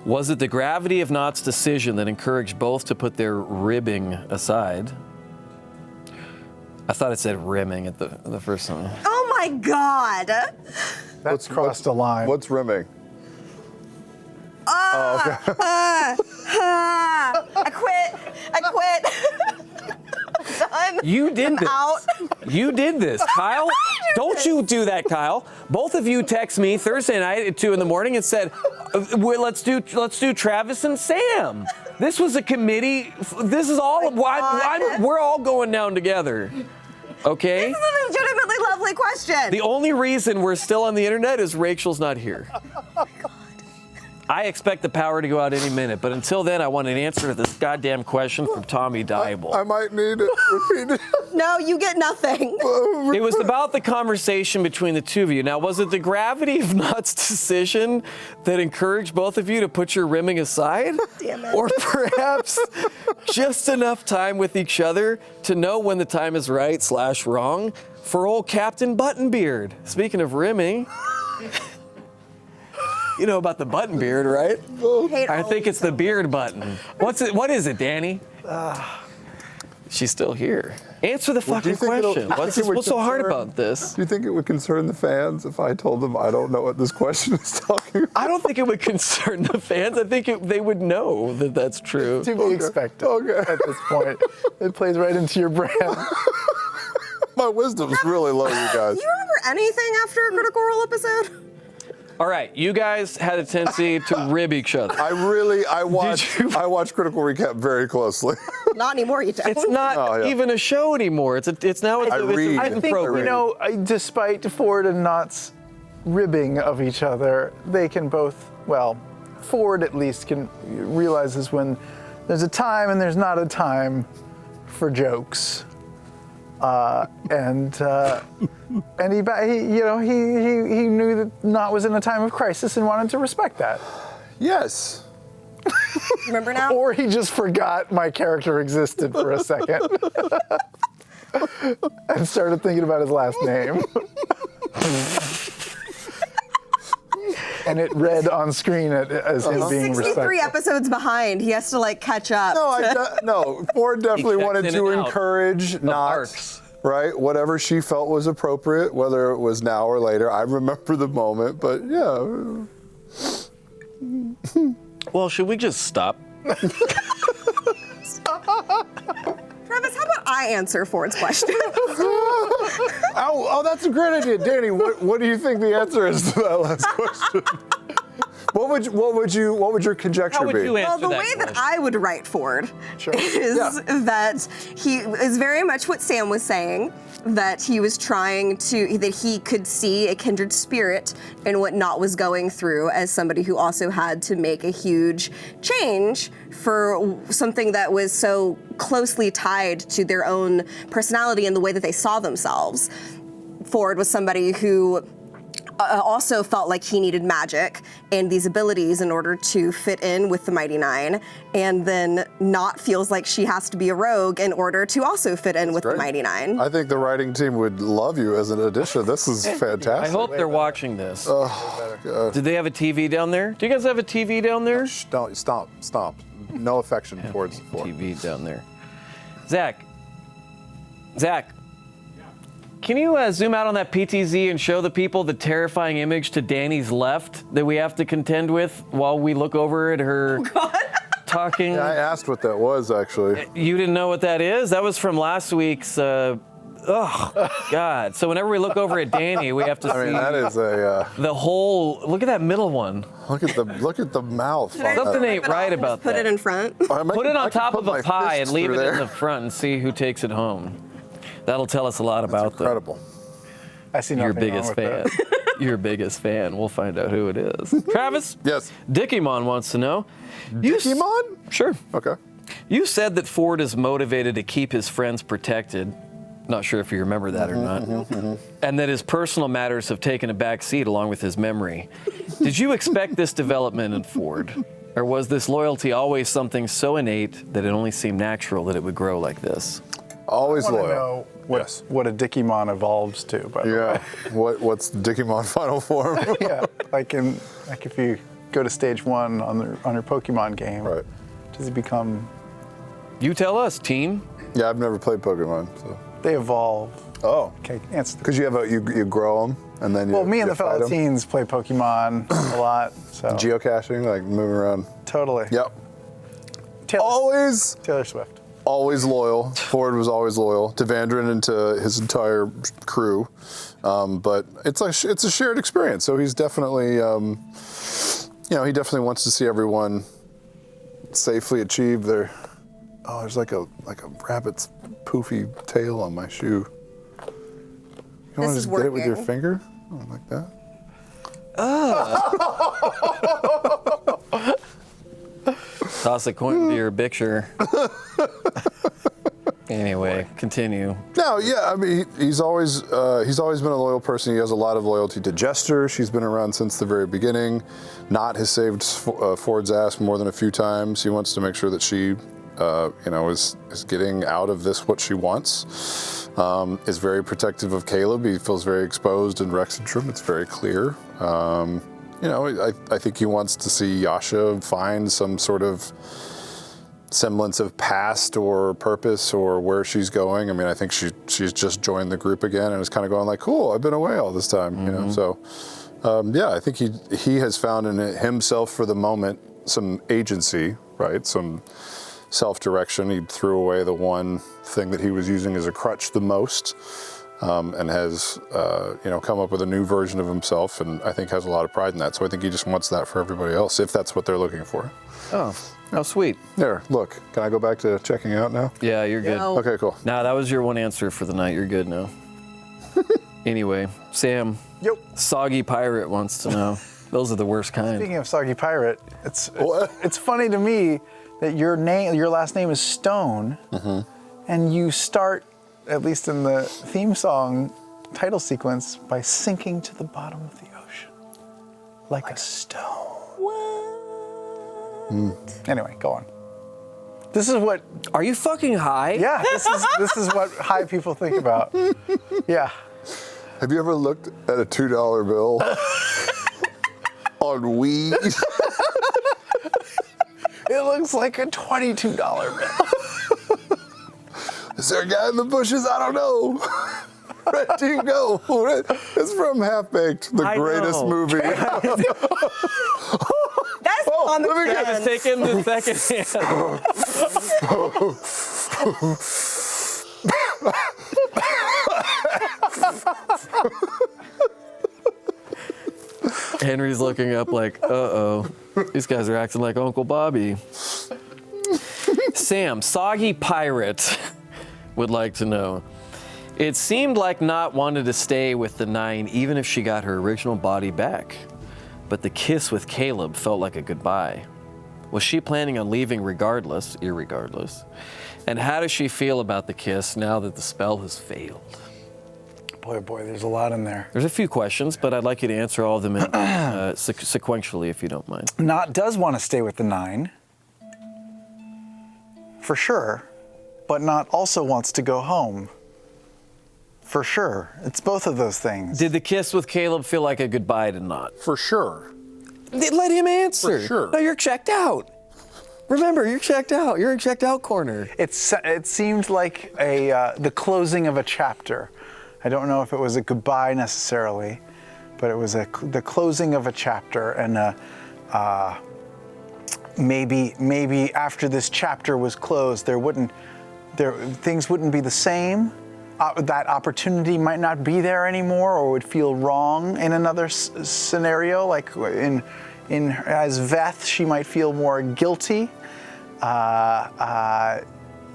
Was it the gravity of Knott's decision that encouraged both to put their ribbing aside? I thought it said rimming at the first one. Oh my God. That's crossed a line. What's rimming? I quit. I'm done. You did I'm this. out. You did this, Kyle. Don't you do that, Kyle. Both of you text me Thursday night at 2 in the morning and said, let's do Travis and Sam. This was a committee. This is all. We're all going down together. Okay? This is a legitimately lovely question. The only reason we're still on the internet is Rachel's not here. I expect the power to go out any minute, but until then, I want an answer to this goddamn question from Tommy Dybel. I might need it repeated. No, you get nothing. It was about the conversation between the two of you. Now, was it the gravity of Knott's decision that encouraged both of you to put your rimming aside? Damn it. Or perhaps just enough time with each other to know when the time is right / wrong for old Captain Buttonbeard? Speaking of rimming, you know about the button beard, right? I think it's the beard button. What is it, Danny? She's still here. Answer the fucking question. What's so hard about this? Do you think it would concern the fans if I told them I don't know what this question is talking about? I don't think it would concern the fans. I think they would know that that's true. To be expected at this point. It plays right into your brand. My wisdom's really low, you guys. Do you remember anything after a Critical Role episode? All right, you guys had a tendency to rib each other. I watch Critical Recap very closely. Not anymore, you don't. It's not Oh, yeah. even a show anymore. It's now a read. I written think, program. you know, despite Ford and Knott's ribbing of each other, they can both, well, Ford at least realizes when there's a time and there's not a time for jokes. And he knew that Knott was in a time of crisis and wanted to respect that. Yes. Remember now? Or he just forgot my character existed for a second and started thinking about his last name. And it read on screen as him being 63 respectful. episodes behind. He has to like catch up. No, Ford definitely checks wanted in to and out encourage Knott, arcs. right? Whatever she felt was appropriate, whether it was now or later. I remember the moment, but yeah. Well, should we just stop? Travis, how about I answer Ford's question? Oh, that's a great idea. Danny, what do you think the answer is to that last question? What would your conjecture How would be? you answer Well, the that way that question? I would write Ford is Yeah. that he is very much what Sam was saying, that he was trying to, that he could see a kindred spirit in what Nott was going through as somebody who also had to make a huge change for something that was so closely tied to their own personality and the way that they saw themselves. Ford was somebody who also felt like he needed magic and these abilities in order to fit in with the Mighty Nine, and then Nott feels like she has to be a rogue in order to also fit in with the Great. Mighty Nine. I think the writing team would love you as an addition. This is fantastic. I hope they're watching this. God. Did they have a TV down there? Do you guys have a TV down there? Shh, don't stop. No affection towards the Ford. TV down there. Zach, can you zoom out on that PTZ and show the people the terrifying image to Danny's left that we have to contend with while we look over at her talking? Yeah, I asked what that was actually. You didn't know what that is? That was from last week's. God. So whenever we look over at Danny, we have to I mean, see that is a the whole. Look at that middle one. look at the mouth. on Something that. ain't right about Put that. it in front. Put it on top of my a pie and fists leave through it there. in the front and see who takes it home. That'll tell us a lot about them. Incredible. I see Your nothing biggest wrong fan. with that. Your biggest fan. We'll find out who it is. Travis? Yes. Dickymon wants to know. Digimon? Sure. Okay. You said that Ford is motivated to keep his friends protected. Not sure if you remember that or not. And that his personal matters have taken a back seat along with his memory. Did you expect this development in Ford? Or was this loyalty always something so innate that it only seemed natural that it would grow like this? Always I want to loyal. know what, Yes. what a Digimon evolves to. By the way. Yeah. What's Digimon final form? Yeah. Like if you go to stage 1 on your Pokemon game, Right. does it become? You tell us, team. Yeah, I've never played Pokemon, so. They evolve. Oh. Okay, answer. Because you have you grow them and then you. Well, me and you the fellow fight 'em. teens play Pokemon a lot, so Geocaching, like moving around. totally. Yep. Taylor Swift. Always loyal. Ford was always loyal to Vandrin and to his entire crew. But it's a shared experience. So he's definitely, he definitely wants to see everyone safely achieve their. Oh, there's like a rabbit's poofy tail on my shoe. You want to is just get it with your working. finger? Oh, like that? Toss a coin to your picture. Anyway, continue. No, yeah, I mean, he's always been a loyal person. He has a lot of loyalty to Jester. She's been around since the very beginning. Nott has saved Ford's ass more than a few times. He wants to make sure that she, is getting out of this what she wants. Is very protective of Caleb. He feels very exposed in Rexentrum. It's very clear. I think he wants to see Yasha find some sort of semblance of past or purpose or where she's going. I mean, I think she's just joined the group again and is kind of going like, cool, I've been away all this time, So, I think he has found in himself for the moment some agency, right? Some self-direction. He threw away the one thing that he was using as a crutch the most, and has, come up with a new version of himself, and I think has a lot of pride in that. So I think he just wants that for everybody else, if that's what they're looking for. Oh, sweet. There, look. Can I go back to checking out now? Yeah, you're good. No. Okay, cool. Nah, that was your one answer for the night. You're good now. Anyway, Sam, Yep. Soggy Pirate wants to know. Those are the worst kind. Speaking of Soggy Pirate, What? it's funny to me that your last name is Stone, and you start, at least in the theme song title sequence, by sinking to the bottom of the ocean like a stone. Anyway, go on. This is what. Are you fucking high? Yeah, this is what high people think about. Yeah. Have you ever looked at a $2 bill on weed? It looks like a $22 bill. Is there a guy in the bushes? I don't know. Where do you go? It's from Half Baked, the I greatest know. movie. That's on the let me get Just fence. take in the second hand. Henry's looking up like, uh-oh, these guys are acting like Uncle Bobby. Sam, Soggy Pirate, would like to know. It seemed like Knot wanted to stay with the 9 even if she got her original body back. But the kiss with Caleb felt like a goodbye. Was she planning on leaving irregardless? And how does she feel about the kiss now that the spell has failed? Boy, there's a lot in there. There's a few questions, but I'd like you to answer all of them sequentially, if you don't mind. Knot does want to stay with the 9, for sure, but Knot also wants to go home, for sure. It's both of those things. Did the kiss with Caleb feel like a goodbye to Knot? For sure. Let him answer. For sure. No, you're checked out. Remember, you're checked out. You're in checked out corner. It seemed like the closing of a chapter. I don't know if it was a goodbye necessarily, but it was the closing of a chapter, and maybe after this chapter was closed, things wouldn't be the same. That opportunity might not be there anymore, or would feel wrong in another scenario. Like as Veth, she might feel more guilty.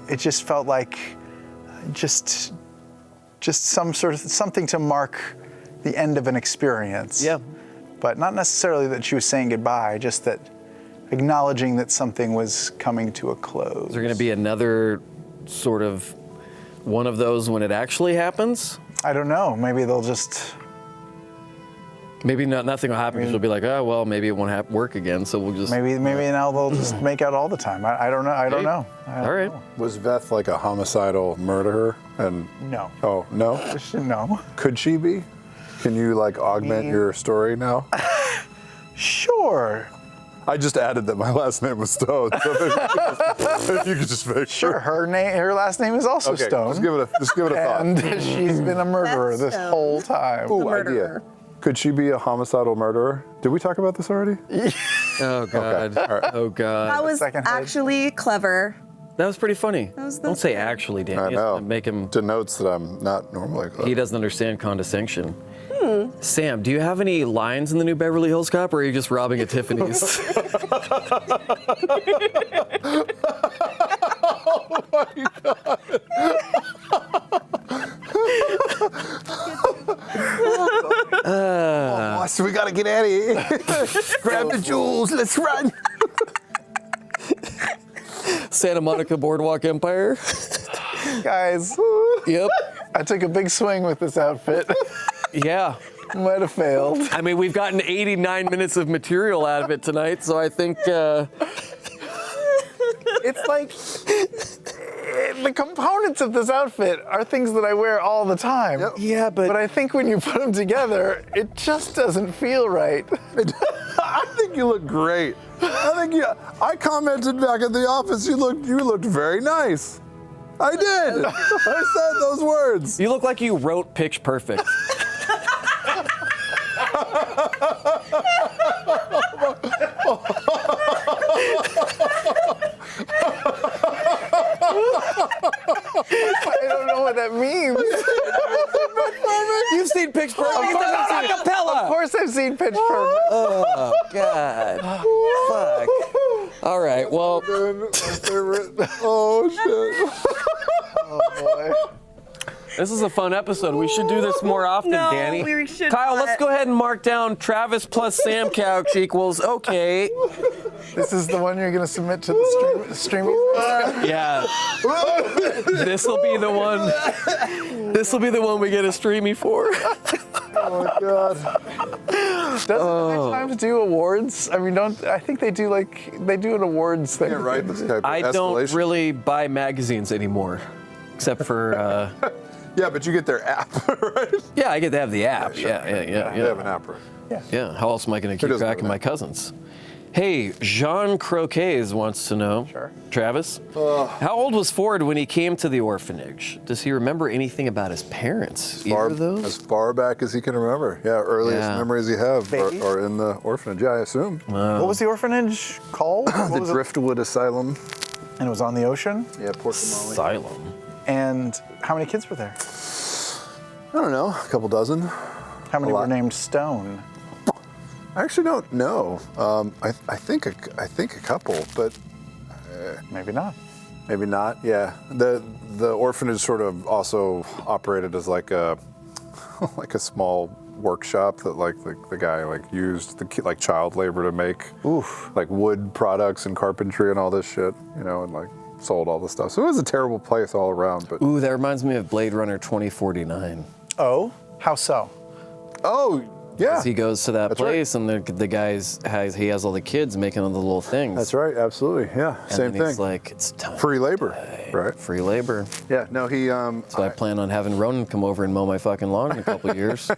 It just felt like just something to mark the end of an experience. Yeah. But not necessarily that she was saying goodbye, just that acknowledging that something was coming to a close. Is there going to be another sort of one of those when it actually happens? I don't know. Maybe they'll just... Maybe nothing will happen because they'll be like, oh, well, maybe it won't work again, so we'll just... Maybe now they'll just make out all the time. I don't know. I don't know. All right. Was Veth like a homicidal murderer? And No. Oh, no? No. Could she be? Can you like augment your story now? Sure. I just added that my last name was Stone. So if you could just make Sure. Her last name is also Okay, Stone. just give it a thought. And she's been a murderer That's this Stone. whole time. Ooh, murderer. idea. Could she be a homicidal murderer? Did we talk about this already? Oh, God. all right. Oh, God. That was Second head. actually clever. That was pretty funny. was Don't say actually, Dan. I You have know. to make him... Denotes that I'm not normally clever. He doesn't understand condescension. Sam, do you have any lines in the new Beverly Hills Cop, or are you just robbing at Tiffany's? Boss, we gotta get out of here. Grab the jewels, let's run. Santa Monica Boardwalk Empire? Guys, Yep. I took a big swing with this outfit. Yeah. Might have failed. I mean, we've gotten 89 minutes of material out of it tonight, so I think... It's like the components of this outfit are things that I wear all the time. Yep. Yeah, But I think when you put them together, it just doesn't feel right. I think you look great. I commented back at the office, you looked very nice. I did. I said those words. You look like you wrote Pitch Perfect. I don't know what that means. You've seen Pitch Perfect. Of course I've seen- Of Acapella. course I've seen Pitch Perfect. Oh, God. Fuck. All right, well... My favorite. Oh, shit. Oh, boy. This is a fun episode. We should do this more often, No, Danny. we should Kyle, not. let's go ahead and mark down Travis plus Sam couch equals okay. This is the one you're going to submit to the streaming? Yeah. This will be the one. This will be the one we get a streamy for. Oh, my God. Doesn't Times do awards? I mean, I think they do an awards thing. Can't write this type of I don't escalation. really buy magazines anymore, except for. Yeah, but you get their app, right? Yeah, I get to have the app. Yeah. They have an app, right? Yeah. How else am I going to keep doesn't track have of an my app? cousins? Hey, Jean Croquets wants to know. Sure. Travis, how old was Ford when he came to the orphanage? Does he remember anything about his parents? Either of those? As far back as he can remember. Yeah, earliest Yeah. memories he have Baby? are in the orphanage. Yeah, I assume. What was the orphanage called? What The was it? Driftwood Asylum. And it was on the ocean? Yeah, Port Somali. Asylum. And how many kids were there? I don't know, a couple dozen. How many A were lot. named Stone? I actually don't know. I think a couple, but Maybe not. maybe not. Yeah, the orphanage sort of also operated as like a like a small workshop that like the guy like used like child labor to make like wood products and carpentry and all this shit, you know, and like sold all the stuff. So it was a terrible place all around. But Ooh, that reminds me of Blade Runner 2049. Oh, how so? oh yeah, He goes to that That's right. place, and the guy's he has all the kids making all the little things. that's right, absolutely, yeah, And same then thing. He's like, it's time. Free labor, right? Free labor. Yeah, no, he. So I plan on having Ronan come over and mow my fucking lawn in a couple of years.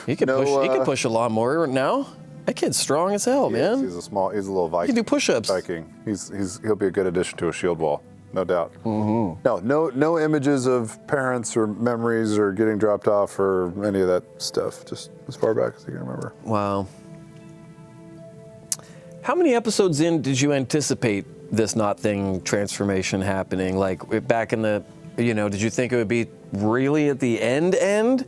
He could No, push. He could push a lawnmower now. That kid's strong as hell, man. He's a little Viking. He can do push-ups. Viking. He'll be a good addition to a shield wall, no doubt. Mm-hmm. No images of parents or memories or getting dropped off or any of that stuff. Just as far back as I can remember. Wow. How many episodes in did you anticipate this not thing transformation happening? Like back in the, did you think it would be really at the end?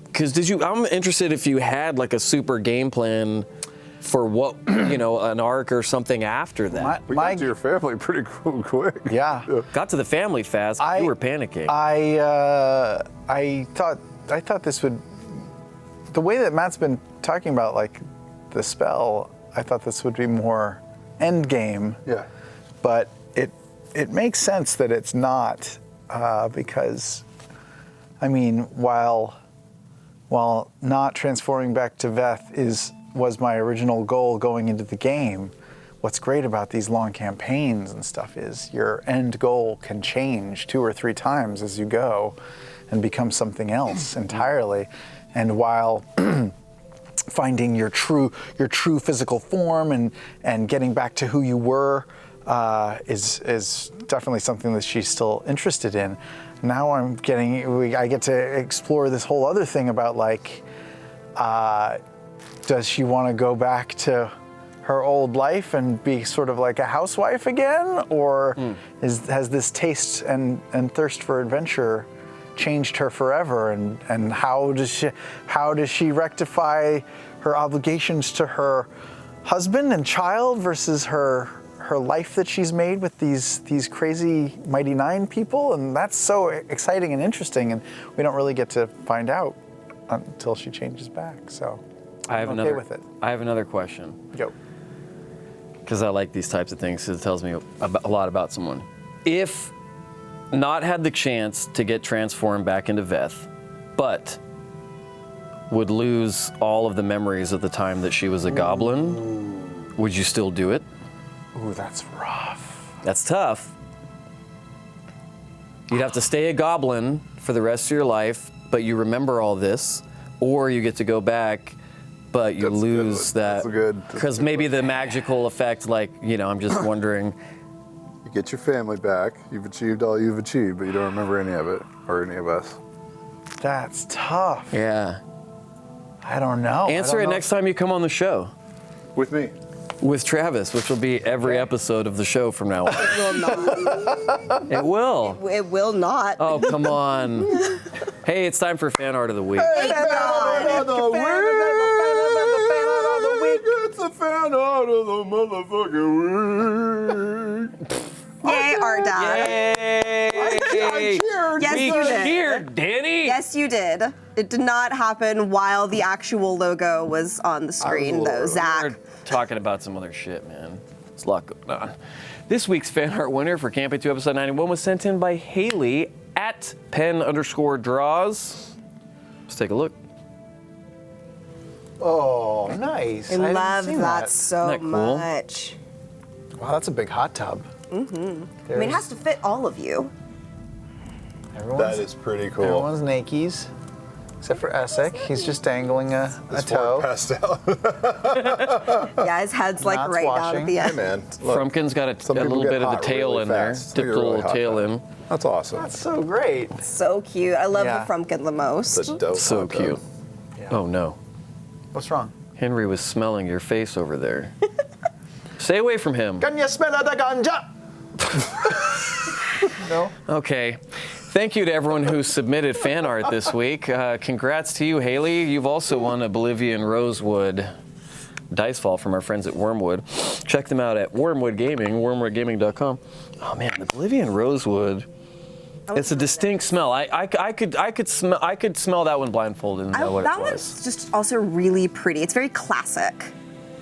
Because I'm interested if you had like a super game plan for what, an arc or something after that. We got to your family pretty quick. Yeah. Got to the family fast. But you were panicking. I thought this would, the way that Matt's been talking about like the spell, I thought this would be more end game. Yeah. But it makes sense that it's not, because, I mean, while not transforming back to Veth was my original goal going into the game, what's great about these long campaigns and stuff is your end goal can change 2 or 3 times as you go and become something else entirely. And while finding your true physical form and getting back to who you were is definitely something that she's still interested in. Now I get to explore this whole other thing about like, does she want to go back to her old life and be sort of like a housewife again, or has this taste and thirst for adventure changed her forever? And how does she rectify her obligations to her husband and child versus her life that she's made with these crazy Mighty Nine people? And that's so exciting and interesting, and we don't really get to find out until she changes back. So I'm okay with it. I have another question. Go. Because I like these types of things, because it tells me a lot about someone. If not had the chance to get transformed back into Veth, but would lose all of the memories of the time that she was a goblin, would you still do it? Ooh, that's rough. That's tough. You'd have to stay a goblin for the rest of your life, but you remember all this, or you get to go back, but you lose that. Because maybe the magical effect, like, I'm just wondering. You get your family back. You've achieved all you've achieved, but you don't remember any of it or any of us. That's tough. Yeah. I don't know. Answer it next time you come on the show. With me. With Travis, which will be every episode of the show from now on. It will not. It will. It will not. Oh, come on. Hey, it's time for fan art of the week. Thank God. It's the fan art of the motherfucking week. Yay, Art Dad. Yay! Yes, We you did. cheered, Danny. Yes, you did. It did not happen while the actual logo was on the screen, though, Zach. We're talking about some other shit, man. There's a lot going on. This week's fan art winner for Campaign 2 Episode 91 was sent in by Haley at pen_draws. Let's take a look. Oh, nice. I hadn't love seen that so Isn't that cool? much. Wow, that's a big hot tub. I mean, it has to fit all of you. That is pretty cool. Everyone's nakies, except for Essek. He's just dangling a toe. Passed out. Yeah, his head's like Knots right down washing. at the Hey, end. man. Look, Frumpkin's got a some people little get bit of the hot tail really in there. fast. Dipped a You're little really hot tail now. in. That's awesome. That's so great. So cute. I love Yeah. the Frumpkin the most. That's dope. So hot tub. cute. Yeah. Oh, no. What's wrong? Henry was smelling your face over there. Stay away from him. Can you smell the ganja? No? Okay. Thank you to everyone who submitted fan art this week. Congrats to you, Haley. You've also won a Bolivian Rosewood Dicefall from our friends at Wormwood. Check them out at Wormwood Gaming, wormwoodgaming.com. Oh man, the Bolivian rosewood. It's a distinct smell. I could smell that one blindfolded and know what that it was. one's just also really pretty. It's very classic.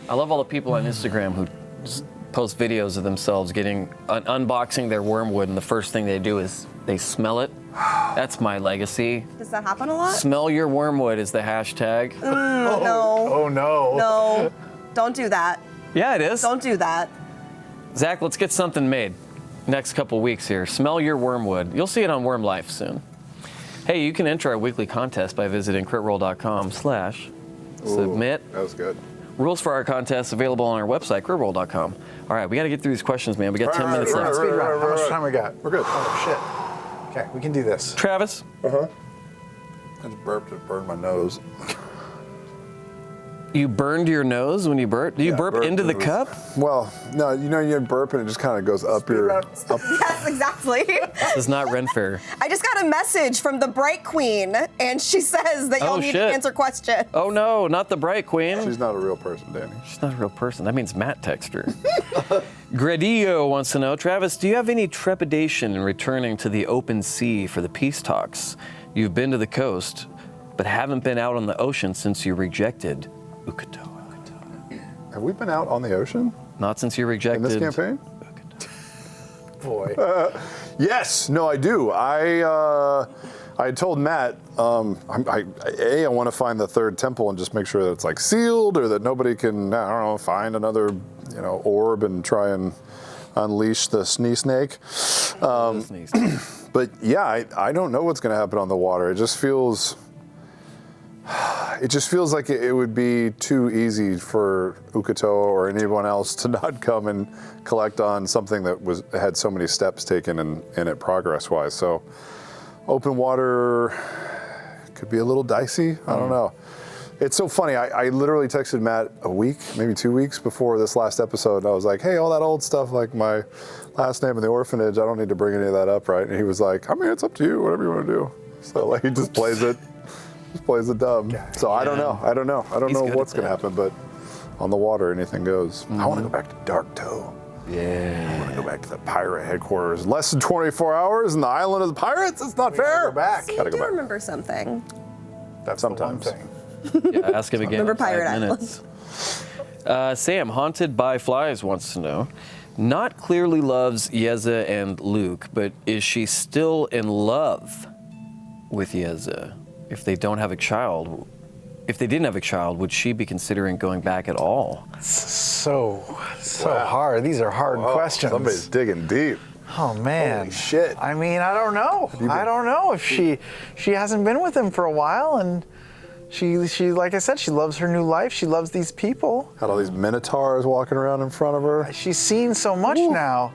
I love all the people on Instagram who just post videos of themselves unboxing their wormwood, and the first thing they do is they smell it. That's my legacy. Does that happen a lot? Smell your wormwood is the hashtag. No. Oh no. No. Don't do that. Yeah, it is. Don't do that. Zach, let's get something made. Next couple weeks here. Smell your wormwood. You'll see it on Worm Life soon. Hey, you can enter our weekly contest by visiting critroll.com/submit. That was good. Rules for our contest available on our website, critroll.com. All right, we got to get through these questions, man. We got 10 minutes left. Speed round. How much right. time we got? We're good. Oh shit. Okay, we can do this. Travis, I just burped and burned my nose. you burned your nose when you burped? Do you burp burped into the and it cup? Well, no, you burp and it just kind of goes up your. Up. Yes, exactly. This is not rent fair. I just got a message from the Bright Queen, and she says that y'all need to shit. answer questions. Oh no, not the Bright Queen. She's not a real person, Danny. She's not a real person. That means Matt texted her. Gradillo wants to know, Travis, do you have any trepidation in returning to the open sea for the peace talks? You've been to the coast, but haven't been out on the ocean since you rejected Ukatoa. Have we been out on the ocean Not since you rejected in this campaign? Boy. Yes, no, I do. I told Matt, I want to find the third temple and just make sure that it's like sealed or that nobody can, I don't know, find another, orb and try and unleash the snake. But yeah, I don't know what's going to happen on the water. It just feels like it would be too easy for Ukatoa or anyone else to not come and collect on something that had so many steps taken in it progress-wise. So open water could be a little dicey. I don't know. It's so funny. I literally texted Matt a week, maybe 2 weeks before this last episode. And I was like, hey, all that old stuff, like my last name in the orphanage, I don't need to bring any of that up, right? And he was like, I mean, it's up to you, whatever you want to do. So like he just plays it. Just plays it dumb. So I don't know. I don't know what's going to happen, but on the water, anything goes. I want to go back to Dark Toe. Yeah. I want to go back to the pirate headquarters. Less than 24 hours in the island of the pirates? It's not fair. Go back. See, Gotta I go do back. remember something. That's Sometimes. the one thing. Yeah, ask him again. Remember in 5 Pirate Island. minutes. Sam, Haunted by Flies, wants to know. Not clearly loves Yeza and Luke, but is she still in love with Yeza? If they didn't have a child, would she be considering going back at all? So hard. These are hard questions. Somebody's digging deep. Oh man. Holy shit. I mean, I don't know. I don't know if she hasn't been with him for a while, and she like I said, she loves her new life. She loves these people. Had all these minotaurs walking around in front of her. She's seen so much now.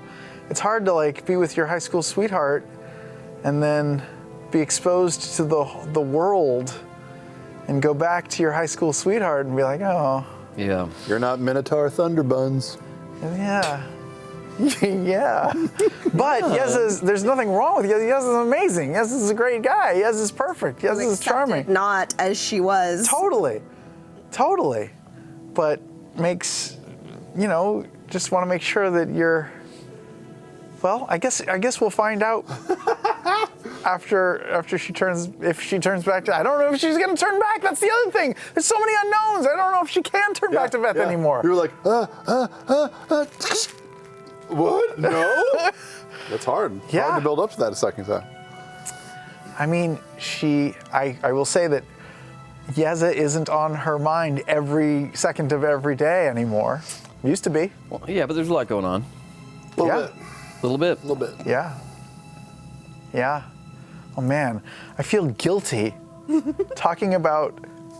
It's hard to like be with your high school sweetheart and then be exposed to the world and go back to your high school sweetheart and be like, oh, Yeah. You're not Minotaur Thunderbuns. yeah. Yeah. But there's nothing wrong with Yez. Yez is amazing. Yez is a great guy. Yez is perfect. Yez is charming. Not as she was. Totally. But makes, just want to make sure that you're, well, I guess we'll find out after if she turns back to, I don't know if she's going to turn back. That's the other thing. There's so many unknowns. I don't know if she can turn back to Beth anymore. You were like, what? No? That's hard. It's hard to build up to that a second time. I mean, I will say that Yeza isn't on her mind every second of every day anymore. Used to be. Well, yeah, but there's a lot going on. A Yeah. little bit. Yeah. Oh man, I feel guilty talking about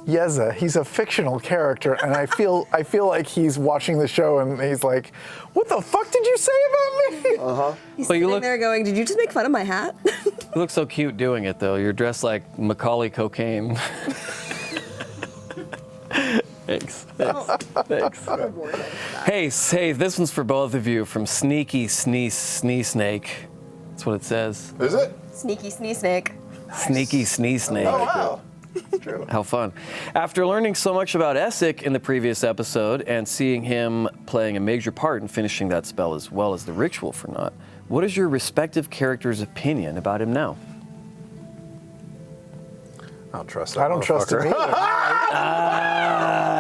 Yeza. He's a fictional character, and I feel like he's watching the show and he's like, "What the fuck did you say about me?" He's Well, you sitting look- there going, "Did you just make fun of my hat?" You look so cute doing it, though. You're dressed like Macaulay Cocaine. Thanks. Hey, this one's for both of you from Sneaky Snake. That's what it says. Is it? Sneaky snake. Sneaky Snake. Oh, wow. True. How fun. After learning so much about Essek in the previous episode and seeing him playing a major part in finishing that spell as well as the ritual for Nott, what is your respective character's opinion about him now? I don't trust that I don't trust him either.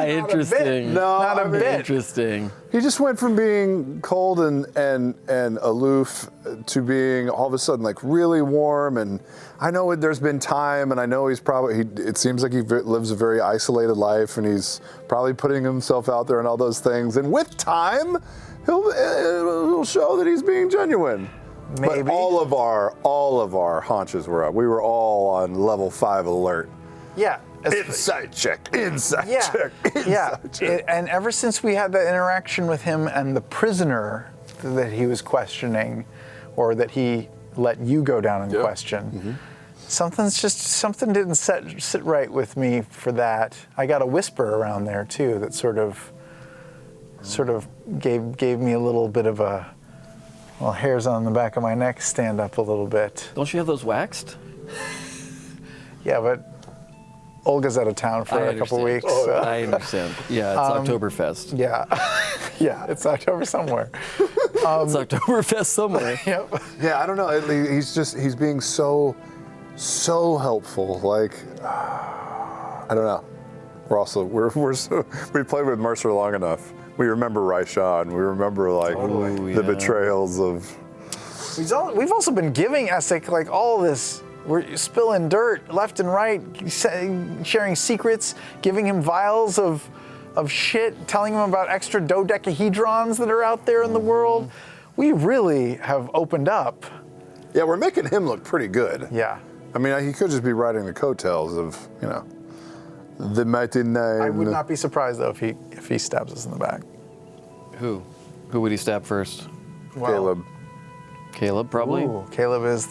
Interesting. No, Not a bit. Interesting. He just went from being cold and aloof to being all of a sudden like really warm. And I know there's been time, and I know he's probably, it seems like he lives a very isolated life, and he's probably putting himself out there and all those things. And with time, it'll show that he's being genuine. Maybe. But all of our haunches were up. We were all on level 5 alert. Yeah. Insight check, insight Yeah, check, insight check. And ever since we had that interaction with him and the prisoner that he was questioning, or that he let you go down and question, something didn't sit right with me for that. I got a whisper around there too that sort of gave me a little bit of a, well, hairs on the back of my neck stand up a little bit. Don't you have those waxed? Yeah, but Olga's out of town for a couple weeks. Oh, So. I understand. Yeah, it's Oktoberfest. Yeah, yeah, it's October somewhere. It's Oktoberfest somewhere. Yep. Yeah, I don't know. He's being so helpful. Like, I don't know. We played with Mercer long enough. We remember Raishan. We remember like the betrayals of. We've also been giving Essek like all this. We're spilling dirt left and right, sharing secrets, giving him vials of shit, telling him about extra dodecahedrons that are out there in the world. We really have opened up. Yeah, we're making him look pretty good. Yeah. I mean, he could just be riding the coattails of, the mighty nine. I would not be surprised though if he stabs us in the back. Who? Who would he stab first? Well, Caleb. Caleb, probably. Ooh, Caleb is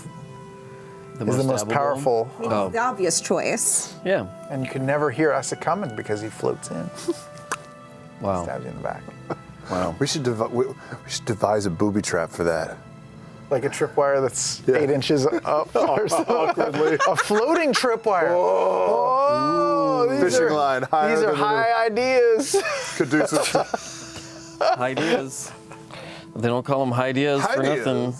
the most stabbable? powerful. Oh, The obvious choice. yeah. And you can never hear Essek coming because he floats in, Wow. stabs you in the back. Wow. We should devise a booby trap for that. Like a tripwire that's Yeah. 8 inches up or so. Awkwardly. A floating tripwire. Oh, these fishing are, line higher These are than the- high ideas. Caduceus. Ideas. They don't call them ideas for Ideas. nothing.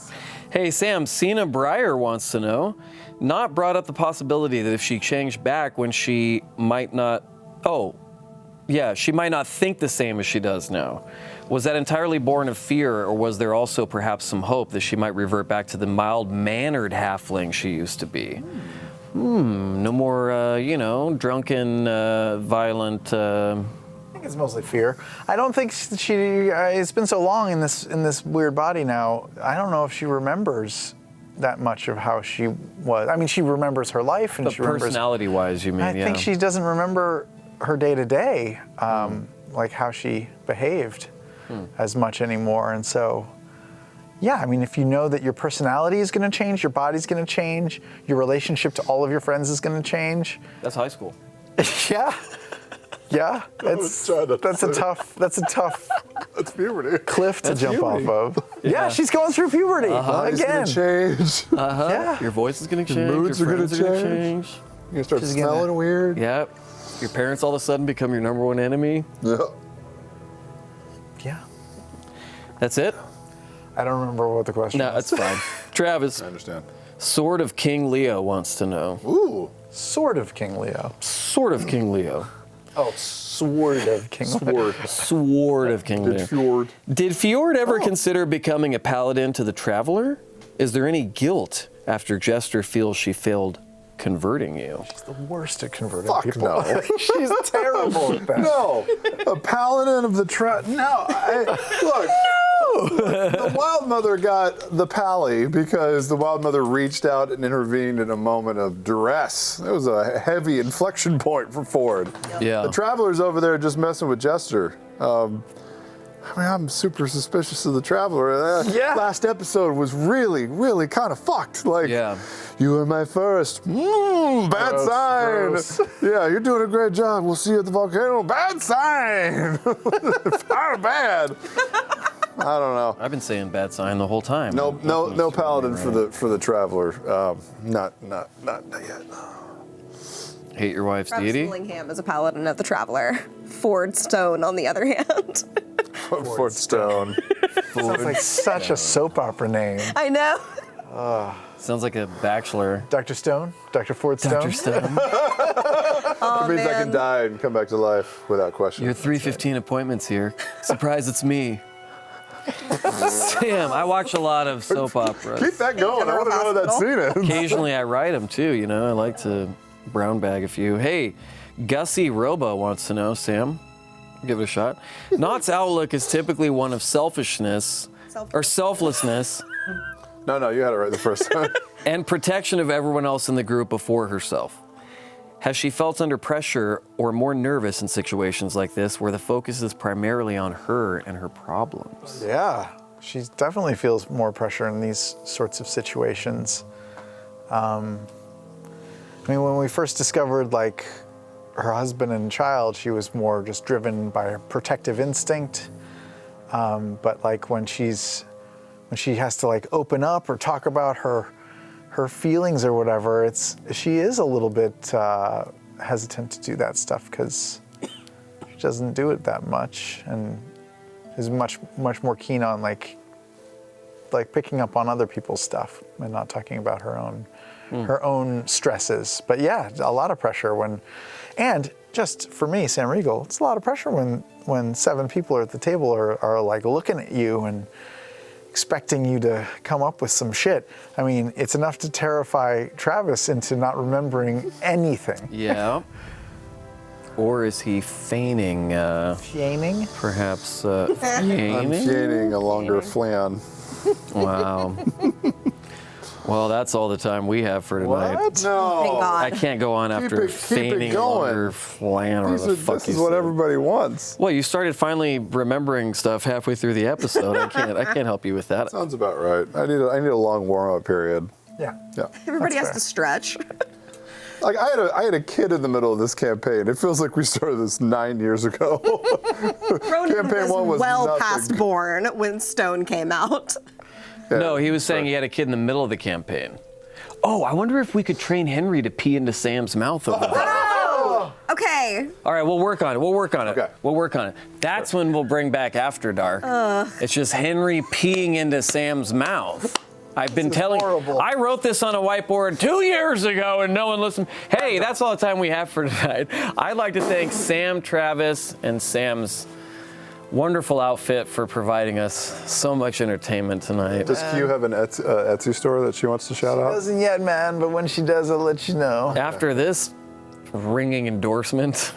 Hey, Sam, Cena Breyer wants to know. Not brought up the possibility that if she changed back when she might not. Oh, yeah, she might not think the same as she does now. Was that entirely born of fear, or was there also perhaps some hope that she might revert back to the mild-mannered halfling she used to be? No more, drunken, violent. I think it's mostly fear. I don't think she. It's been so long in this weird body now. I don't know if she remembers that much of how she was. I mean, she remembers her life, and But she remembers. personality-wise, you mean? I think she doesn't remember her day to day, like how she behaved as much anymore. And so, yeah, I mean, if you know that your personality is going to change, your body's going to change, your relationship to all of your friends is going to change. That's high school. Yeah. Yeah, that's a tough That's puberty. cliff to jump puberty. off of. Yeah, Yeah. she's going through puberty Body's again. gonna change. Yeah. Your voice is going to change. moods your are gonna friends are going to change. change. You're gonna start She's gonna- smelling weird. Yep. Your parents all of a sudden become your number one enemy. Yeah. Yeah. That's it? I don't remember what the question No, was. that's fine. Travis, I understand. Sword of King Leo wants to know. Ooh. Sort of King Leo. Sword of King Leo. Oh, Sword of King Leo. Sword of King Leo. Fjord. Did Fjord ever consider becoming a paladin to the Traveler? Is there any guilt after Jester feels she failed converting you? The worst at converting Fuck people. no. She's terrible at that. No, a paladin of the look. The Wild Mother got the pally because the Wild Mother reached out and intervened in a moment of duress. It was a heavy inflection point for Ford. Yeah. The Traveler's over there just messing with Jester. I'm super suspicious of the Traveler. Yeah. Last episode was really, really kind of fucked. Like, Yeah. you were my first. Bad Gross, sign. gross. Yeah, you're doing a great job. We'll see you at the volcano. Bad sign. Kind of bad. I don't know. I've been saying bad sign the whole time. No paladin for the Traveler. Not yet. Hate your wife's Travis deity? Willingham is a paladin of the Traveler. Ford Stone, on the other hand. Fort Stone. Sounds like such a soap opera name. I know. Sounds like a bachelor. Dr. Stone? Dr. Ford Stone? Dr. Stone. It means I can die and come back to life without question. Your 3:15 appointment's here. Surprise, it's me. Sam, I watch a lot of soap operas. Keep that going. I want to know what that scene is. Occasionally I write them too, you know. I like to brown bag a few. Hey, Gussie Robo wants to know, Sam. Give it a shot. Knott's outlook is typically one of selfishness or selflessness No, you had it right the first time. and protection of everyone else in the group before herself. Has she felt under pressure or more nervous in situations like this where the focus is primarily on her and her problems? Yeah, she definitely feels more pressure in these sorts of situations. I mean, when we first discovered like her husband and child, she was more just driven by a protective instinct. But like when she has to like open up or talk about her feelings or whatever, she is a little bit hesitant to do that stuff because she doesn't do it that much and is much more keen on like picking up on other people's stuff and not talking about her own stresses. But yeah, a lot of pressure and just for me, Sam Riegel, it's a lot of pressure when 7 people are at the table are like looking at you and expecting you to come up with some shit. I mean, it's enough to terrify Travis into not remembering anything. Yeah. Or is he feigning? Feigning? Perhaps I'm feigning? feigning a longer flan. Wow. Well, that's all the time we have for tonight. What? No. Thank God. I can't go on after Keep it feigning going. or flan or This the is, fuck this you is what said. everybody wants. Well, you started finally remembering stuff halfway through the episode. I can't help you with that. Sounds about right. I need a long warm-up period. Yeah. Yeah. Everybody has fair. to stretch. Like I had a kid in the middle of this campaign. It feels like we started this 9 years ago. Ronan Campaign one was well nothing. past born when Stone came out. Yeah. No, he was saying he had a kid in the middle of the campaign. Oh, I wonder if we could train Henry to pee into Sam's mouth over there. Oh! Okay. All right, we'll work on it. Okay. We'll work on it. That's when we'll bring back After Dark. It's just Henry peeing into Sam's mouth. I've been telling. horrible. I wrote this on a whiteboard 2 years ago and no one listened. Hey, that's all the time we have for tonight. I'd like to thank Sam, Travis, and Sam's wonderful outfit for providing us so much entertainment tonight. Does Q have an Etsy store that she wants to shout out? Doesn't yet, man, but when she does, I'll let you know. After this ringing endorsement,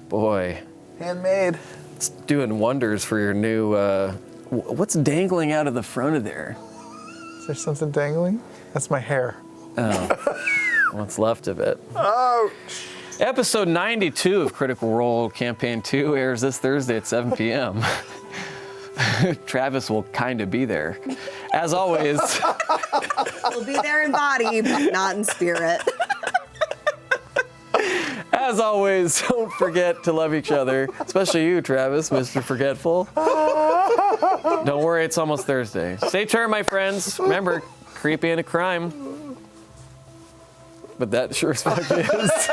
boy, Handmade. it's doing wonders for your new. What's dangling out of the front of there? Is there something dangling? That's my hair. What's left of it? Oh, Episode 92 of Critical Role Campaign 2 airs this Thursday at 7 p.m. Travis will kind of be there. As always, We'll be there in body, but not in spirit. as always, don't forget to love each other, especially you, Travis, Mr. Forgetful. Don't worry, it's almost Thursday. Stay tuned, my friends. Remember, creepy ain't a crime. But that sure as fuck is.